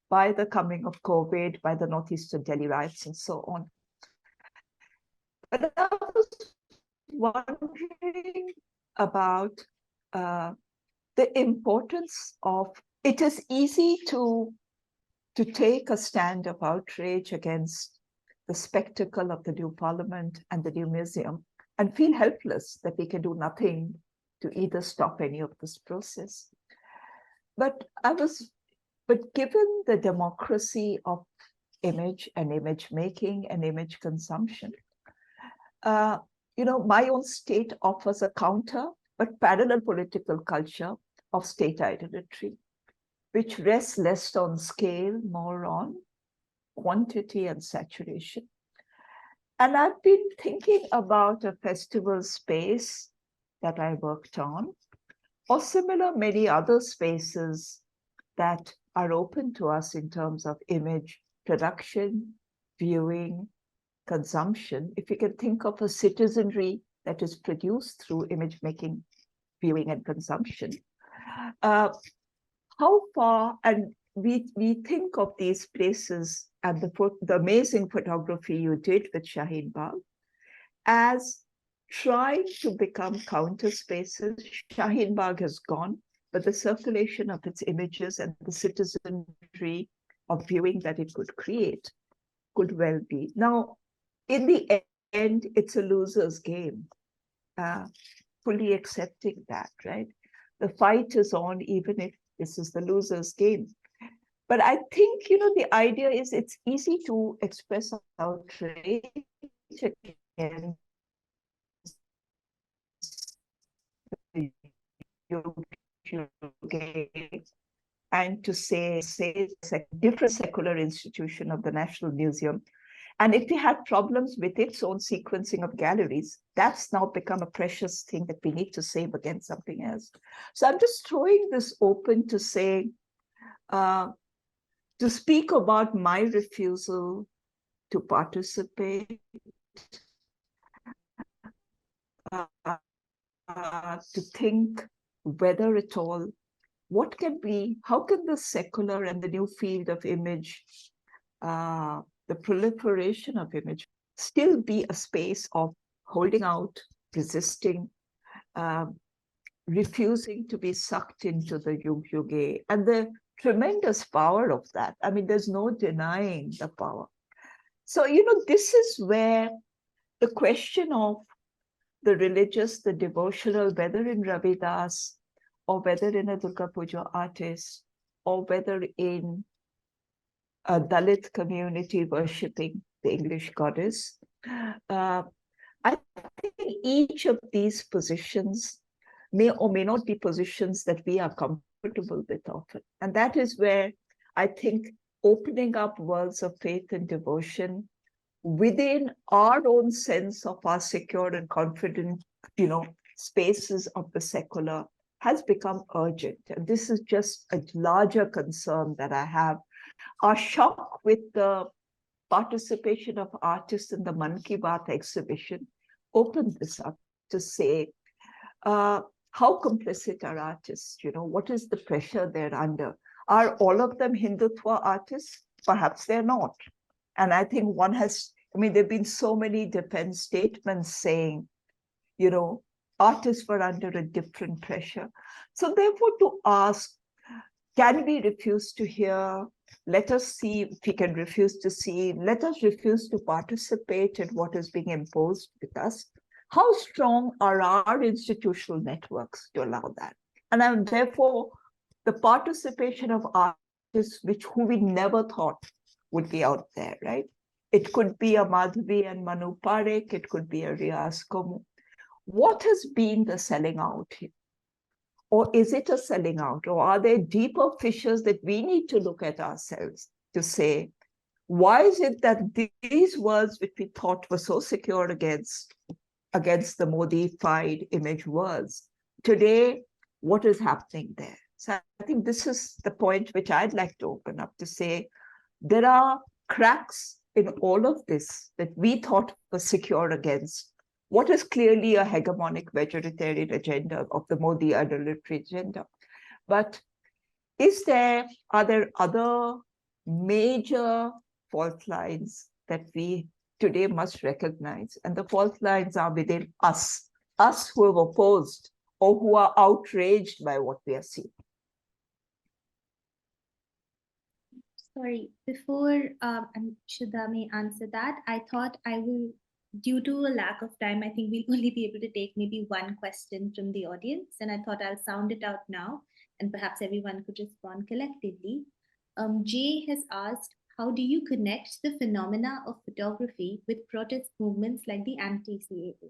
Speaker 3: by the coming of COVID, by the Northeastern Delhi riots, and so on. But I was wondering about the importance of, it is easy to take a stand of outrage against the spectacle of the new parliament and the new museum and feel helpless that we can do nothing to either stop any of this process. But given the democracy of image and image making and image consumption, my own state offers a counter but parallel political culture of state idolatry, which rests less on scale, more on quantity and saturation. And I've been thinking about a festival space that I worked on, or similar many other spaces that are open to us in terms of image production, viewing, consumption. If you can think of a citizenry that is produced through image making, viewing, and consumption, how far, and we think of these places and the amazing photography you did with Shaheen Bagh as trying to become counter spaces. Shaheen Bagh has gone, but the circulation of its images and the citizenry of viewing that it could create could well be. Now, in the end, it's a loser's game, fully accepting that, right? The fight is on, even if this is the loser's game. But I think, the idea is it's easy to express outrage against the YouTube game and to say it's a different secular institution of the National Museum. And if we had problems with its own sequencing of galleries, that's now become a precious thing that we need to save against something else. So I'm just throwing this open to say, to speak about my refusal to participate, to think whether at all, how can the secular and the new field of image, the proliferation of image, still be a space of holding out, resisting, refusing to be sucked into the yuge, and the tremendous power of that. I mean, there's no denying the power. So, this is where the question of the religious, the devotional, whether in Ravidas, or whether in a Durga Puja artist, or whether in a Dalit community worshipping the English goddess, I think each of these positions may or may not be positions that we are comfortable with often. And that is where I think opening up worlds of faith and devotion within our own sense of our secure and confident, spaces of the secular has become urgent. And this is just a larger concern that I have. Our shock with the participation of artists in the Man Ki Baat exhibition opened this up to say, how complicit are artists? What is the pressure they're under? Are all of them Hindutva artists? Perhaps they're not. And I think there have been so many defense statements saying, artists were under a different pressure. So therefore, to ask, can we refuse to hear? Let us see if we can refuse to see. Let us refuse to participate in what is being imposed with us. How strong are our institutional networks to allow that? And therefore, the participation of artists who we never thought would be out there, right? It could be a Madhvi and Manu Parekh, it could be a Riaz Komu. What has been the selling out here? Or is it a selling out? Or are there deeper fissures that we need to look at ourselves to say, why is it that these worlds which we thought were so secure against the Modified image worlds, today, what is happening there? So I think this is the point which I'd like to open up to say, there are cracks in all of this that we thought was secure against what is clearly a hegemonic vegetarian agenda of the Modi idolatry agenda. But are there other major fault lines that we today must recognize? And the fault lines are within us who have opposed or who are outraged by what we are seeing.
Speaker 1: Sorry, before Shuddha may answer that, I thought I will, due to a lack of time, I think we'll only be able to take maybe one question from the audience. And I thought I'll sound it out now, and perhaps everyone could respond collectively. Jay has asked, how do you connect the phenomena of photography with protest movements like the anti-CAA?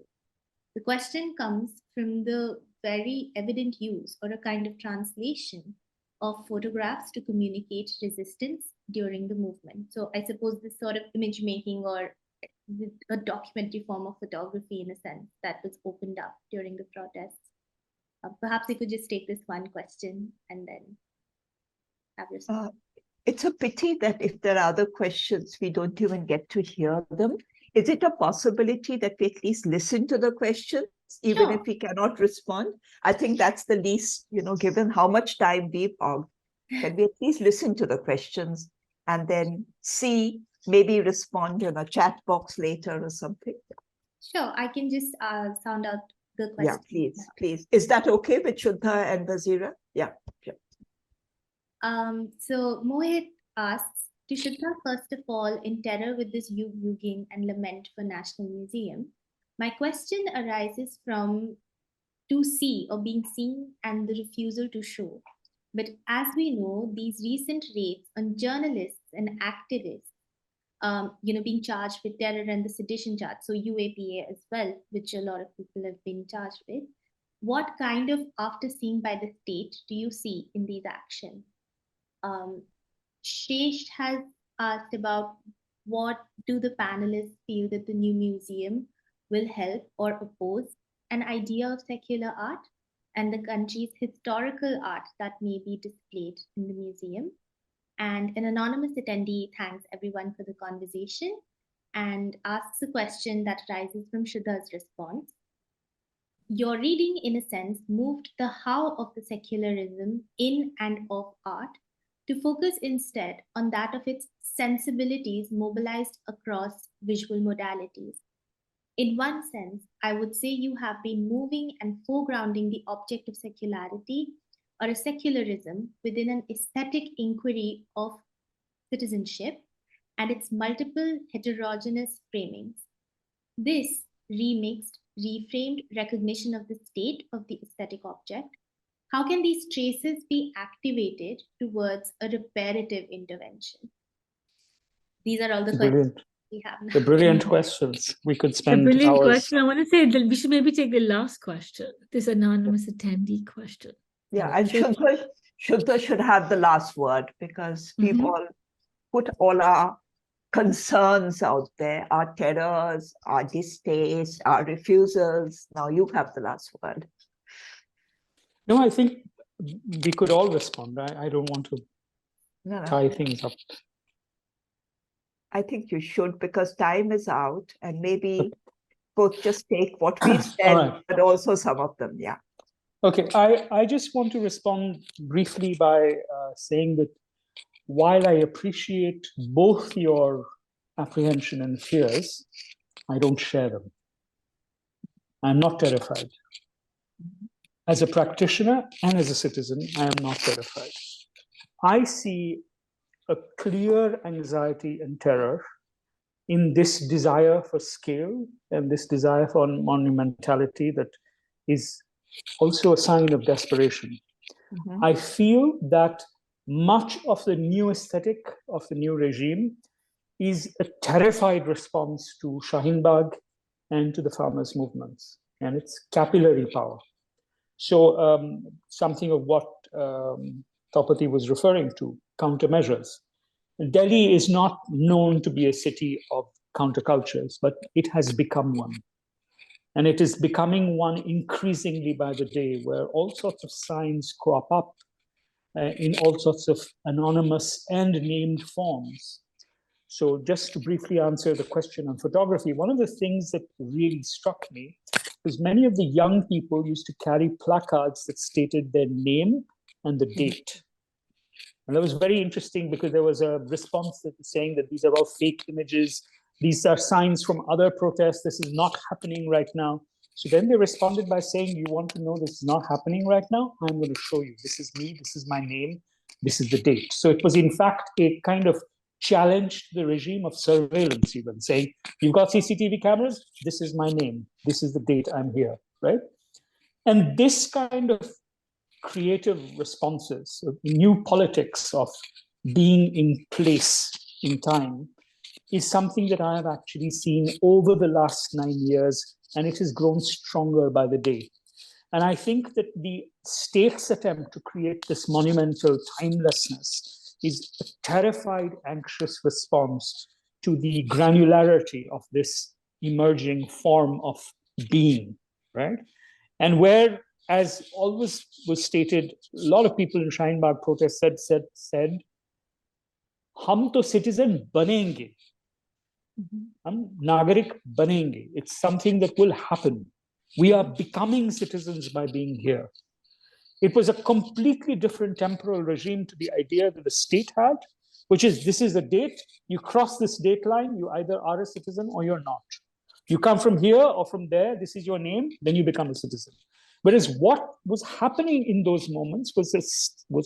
Speaker 1: The question comes from the very evident use or a kind of translation of photographs to communicate resistance during the movement. So I suppose this sort of image making or a documentary form of photography, in a sense, that was opened up during the protests. Perhaps we could just take this one question and then have your
Speaker 3: It's a pity that if there are other questions, we don't even get to hear them. Is it a possibility that we at least listen to the questions, even if we cannot respond? I think that's the least, given how much time we've had, can we at least listen to the questions and then see, maybe respond in a chat box later or something?
Speaker 1: Sure, I can just sound out the question.
Speaker 3: Yeah, please. Is that okay with Shuddha and Vazira? Yeah, sure.
Speaker 1: So Mohit asks, to Shuddha, first of all, in terror with this yuging and lament for National Museum, my question arises from to see or being seen and the refusal to show. But as we know, these recent raids on journalists and activists, being charged with terror and the sedition charge, so UAPA as well, which a lot of people have been charged with. What kind of after seeing by the state do you see in these actions? Shesh has asked about what do the panelists feel that the new museum will help or oppose an idea of secular art and the country's historical art that may be displayed in the museum. And an anonymous attendee thanks everyone for the conversation and asks a question that arises from Shuddha's response. Your reading, in a sense, moved the how of the secularism in and of art to focus instead on that of its sensibilities mobilized across visual modalities. In one sense, I would say you have been moving and foregrounding the object of secularity or a secularism within an aesthetic inquiry of citizenship and its multiple heterogeneous framings. This remixed, reframed recognition of the state of the aesthetic object, how can these traces be activated towards a reparative intervention? These are all the questions we have now.
Speaker 4: The brilliant questions. We could spend
Speaker 2: hours. A brilliant
Speaker 4: hours.
Speaker 2: question. I want to say that we should maybe take the last question, this anonymous attendee question.
Speaker 3: Yeah, and Shuddha should have the last word because people put all our concerns out there, our terrors, our distastes, our refusals. Now you have the last word.
Speaker 4: No, I think we could all respond. I don't want to tie things up.
Speaker 3: I think you should because time is out and maybe both just take what we've said, but also some of them, yeah.
Speaker 4: Okay, I just want to respond briefly by saying that while I appreciate both your apprehension and fears, I don't share them. I'm not terrified. As a practitioner and as a citizen, I am not terrified. I see a clear anxiety and terror in this desire for scale and this desire for monumentality that is also a sign of desperation. I feel that much of the new aesthetic of the new regime is a terrified response to Shaheen Bagh and to the farmers' movements and its capillary power. So something of what Tapati was referring to, countermeasures. Delhi is not known to be a city of countercultures, but it has become one. And it is becoming one increasingly by the day, where all sorts of signs crop up in all sorts of anonymous and named forms. So just to briefly answer the question on photography, one of the things that really struck me was many of the young people used to carry placards that stated their name and the date. And that was very interesting because there was a response that was saying that these are all fake images. These are signs from other protests. This is not happening right now. So then they responded by saying, you want to know this is not happening right now? I'm going to show you. This is me. This is my name. This is the date. So it was, in fact, a kind of challenge to the regime of surveillance, even saying, you've got CCTV cameras. This is my name. This is the date I'm here, right? And this kind of creative responses, new politics of being in place in time, is something that I have actually seen over the last 9 years, and it has grown stronger by the day. And I think that the state's attempt to create this monumental timelessness is a terrified, anxious response to the granularity of this emerging form of being, right? And where, as always was stated, a lot of people in Shaheen Bagh protest said, "Hum to citizen banenge." Hum nagarik banenge. It's something that will happen. We are becoming citizens by being here. It was a completely different temporal regime to the idea that the state had, which is, this is a date, you cross this date line, you either are a citizen or you're not. You come from here or from there, this is your name, then you become a citizen. Whereas what was happening in those moments was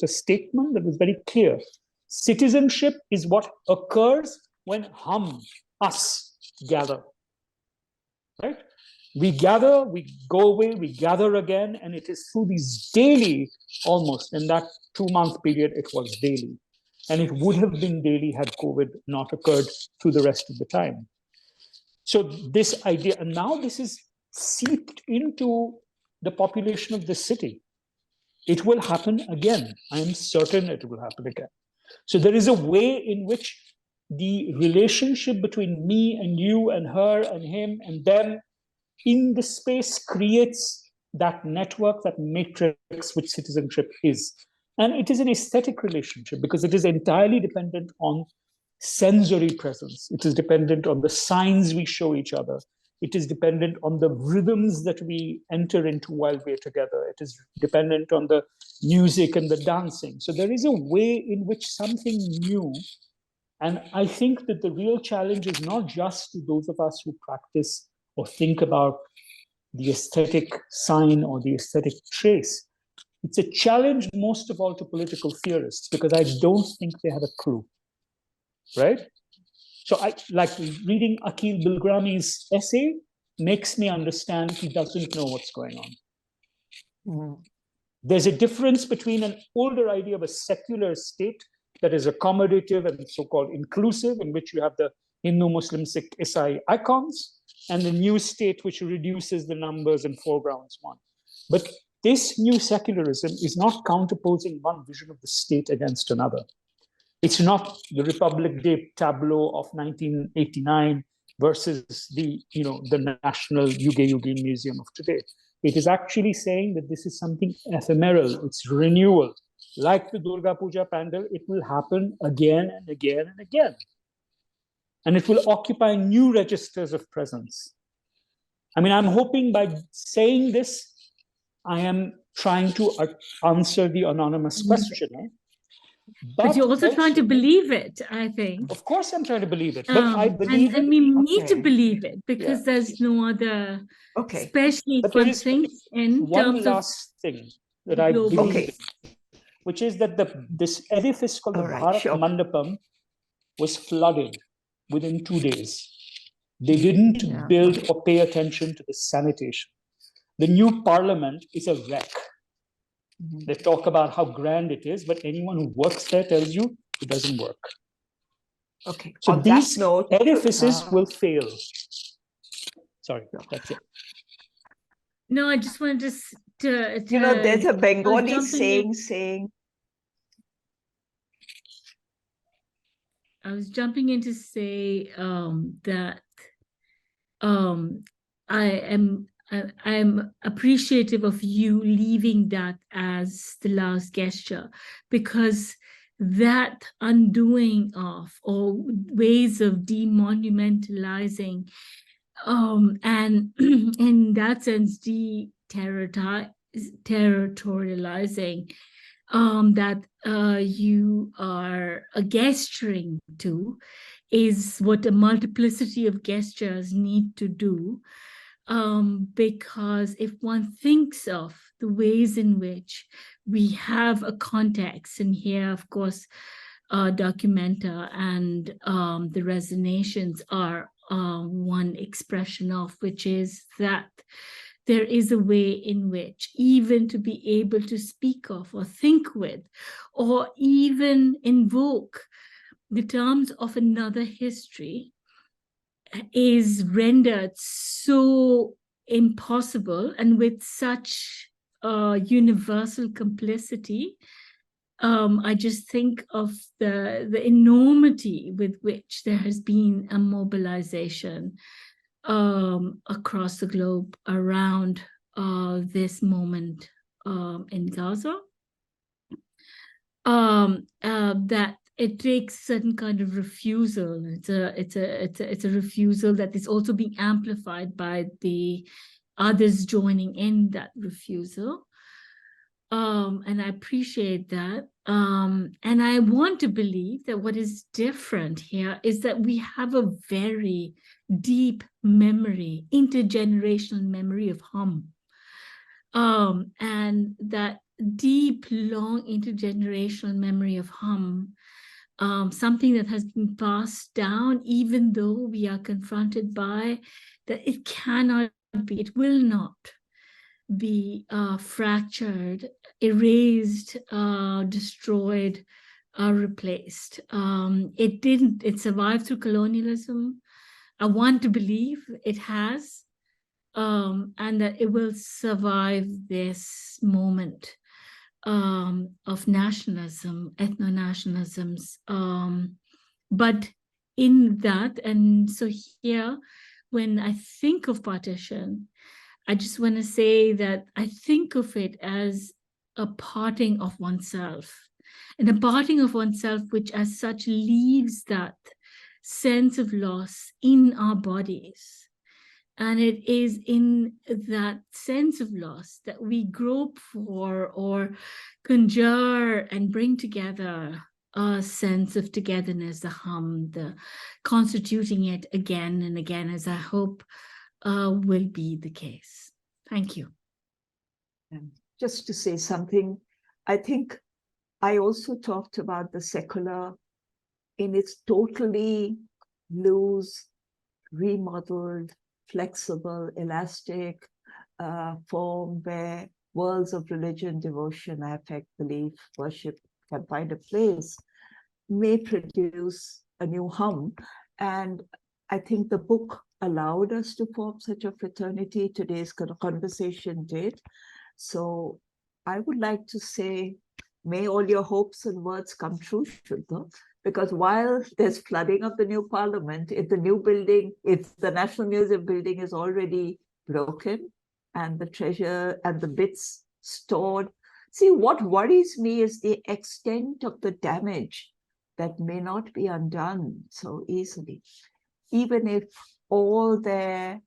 Speaker 4: a statement that was very clear. Citizenship is what occurs when us, gather, right? We gather, we go away, we gather again, and it is through these daily, almost in that 2-month period, it was daily. And it would have been daily had COVID not occurred through the rest of the time. So this idea, and now this is seeped into the population of the city. It will happen again. I am certain it will happen again. So there is a way in which the relationship between me and you and her and him and them in the space creates that network, that matrix which citizenship is. And it is an aesthetic relationship because it is entirely dependent on sensory presence. It is dependent on the signs we show each other. It is dependent on the rhythms that we enter into while we're together. It is dependent on the music and the dancing. So there is a way in which something new, and I think that the real challenge is not just to those of us who practice or think about the aesthetic sign or the aesthetic trace. It's a challenge most of all to political theorists because I don't think they have a clue, right? So I like reading Akhil Bilgrami's essay makes me understand he doesn't know what's going on.
Speaker 3: Mm.
Speaker 4: There's a difference between an older idea of a secular state that is accommodative and so-called inclusive, in which you have the Hindu, Muslim, Sikh, Isai icons, and the new state which reduces the numbers and foregrounds one. But this new secularism is not counterposing one vision of the state against another. It's not the Republic Day tableau of 1989 versus the National Yuge Museum of today. It is actually saying that this is something ephemeral, it's renewal. Like the Durga Puja pandal, it will happen again and again and again. And it will occupy new registers of presence. I mean, I'm hoping by saying this, I am trying to answer the anonymous questioner.
Speaker 2: But you're also trying to believe it, I think.
Speaker 4: Of course I'm trying to believe it, but I believe
Speaker 2: and
Speaker 4: it.
Speaker 2: we need to believe it because there's no other,
Speaker 3: Okay.
Speaker 2: especially
Speaker 4: But
Speaker 2: for
Speaker 4: there is
Speaker 2: things in
Speaker 4: one
Speaker 2: terms of
Speaker 4: last thing that I believe in, which is that this edifice called the Bharat Mandapam was flooded within 2 days. They didn't build or pay attention to the sanitation. The new parliament is a wreck. They talk about how grand it is, but anyone who works there tells you it doesn't work.
Speaker 3: Okay.
Speaker 4: So
Speaker 3: on
Speaker 4: these
Speaker 3: that note,
Speaker 4: edifices will fail. Sorry, that's it.
Speaker 2: No, I just wanted to
Speaker 3: there's a Bengali saying.
Speaker 2: I was jumping in to say that I am appreciative of you leaving that as the last gesture, because that undoing of or ways of demonumentalizing and in that sense territorializing that you are gesturing to is what a multiplicity of gestures need to do. Because if one thinks of the ways in which we have a context, and here, of course, Documenta and the resonations are one expression of, which is that there is a way in which even to be able to speak of or think with or even invoke the terms of another history is rendered so impossible and with such universal complicity. I just think of the enormity with which there has been a mobilization across the globe around this moment in Gaza. That it takes a certain kind of refusal. It's a refusal that is also being amplified by the others joining in that refusal. And I appreciate that. And I want to believe that what is different here is that we have a very deep memory, intergenerational memory of hum. And that deep, long intergenerational memory of hum, something that has been passed down, even though we are confronted by that it cannot be, it will not be fractured, erased, destroyed, replaced. It survived through colonialism. I want to believe it has, and that it will survive this moment of nationalism, ethno-nationalisms. But in that, and so here, when I think of partition, I just want to say that I think of it as a parting of oneself, and a parting of oneself which as such leaves that sense of loss in our bodies. And it is in that sense of loss that we grope for or conjure and bring together a sense of togetherness, the hum, the constituting it again and again, as I hope will be the case. Thank you.
Speaker 3: Just to say something, I think I also talked about the secular in its totally loose, remodeled, flexible, elastic form where worlds of religion, devotion, affect, belief, worship can find a place, may produce a new hum. And I think the book allowed us to form such a fraternity. Today's conversation did. So I would like to say, may all your hopes and words come true, Shuddha, because while there's flooding of the new parliament, if the new building, if the National Museum building is already broken and the treasure and the bits stored, see, what worries me is the extent of the damage that may not be undone so easily. Even if all there,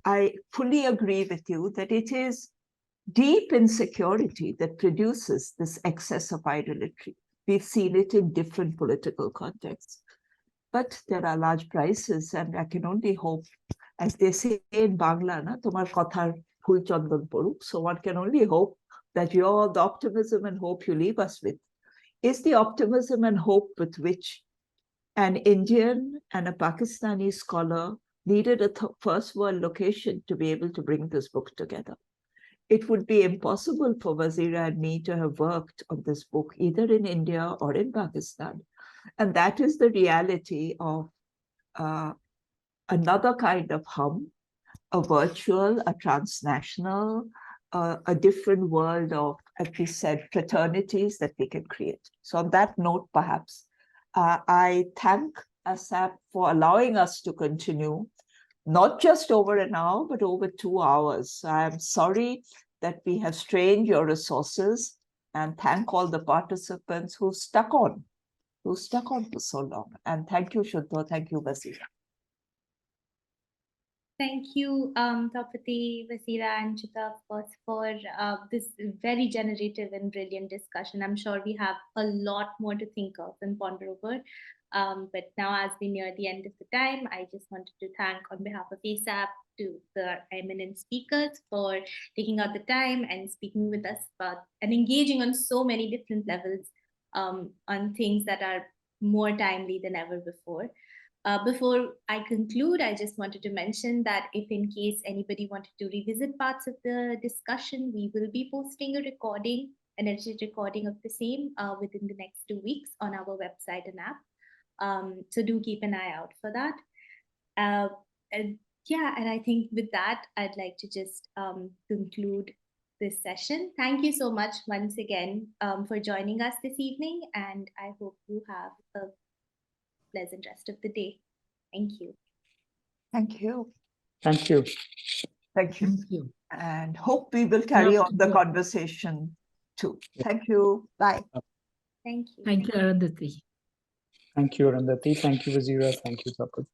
Speaker 3: I fully agree with you that it is deep insecurity that produces this excess of idolatry. We've seen it in different political contexts. But there are large prices, and I can only hope, as they say in Bangla, na, tomar kothar phul chandan poruk. So one can only hope that the optimism and hope you leave us with is the optimism and hope with which an Indian and a Pakistani scholar needed a first world location to be able to bring this book together. It would be impossible for Vazira and me to have worked on this book either in India or in Pakistan. And that is the reality of another kind of hum, a virtual, a transnational, a different world of, as we said, fraternities that we can create. So on that note, perhaps, I thank ASAP for allowing us to continue, not just over an hour, but over 2 hours. I'm sorry that we have strained your resources, and thank all the participants who stuck on for so long. And thank you, Shuddha. Thank you, Vazira.
Speaker 1: Thank you, Tapati, Vazira, and Shuddha, of course, for this very generative and brilliant discussion. I'm sure we have a lot more to think of and ponder over. But now, as we near the end of the time, I just wanted to thank, on behalf of ASAP, to the eminent speakers for taking out the time and speaking with us about and engaging on so many different levels on things that are more timely than ever before. Before I conclude, I just wanted to mention that if in case anybody wanted to revisit parts of the discussion, we will be posting a recording, an edited recording of the same within the next 2 weeks on our website and app. So do keep an eye out for that. And I think with that, I'd like to just conclude this session. Thank you so much once again for joining us this evening, and I hope you have a pleasant rest of the day. Thank you.
Speaker 3: Thank you.
Speaker 4: Thank you.
Speaker 3: Thank you.
Speaker 2: Thank you.
Speaker 3: And hope we will carry on the conversation too. Thank you. Bye.
Speaker 1: Thank you.
Speaker 2: Thank you, Arundhati.
Speaker 4: Thank you, Arundhati. Thank you, Vazira. Thank you, Tapati.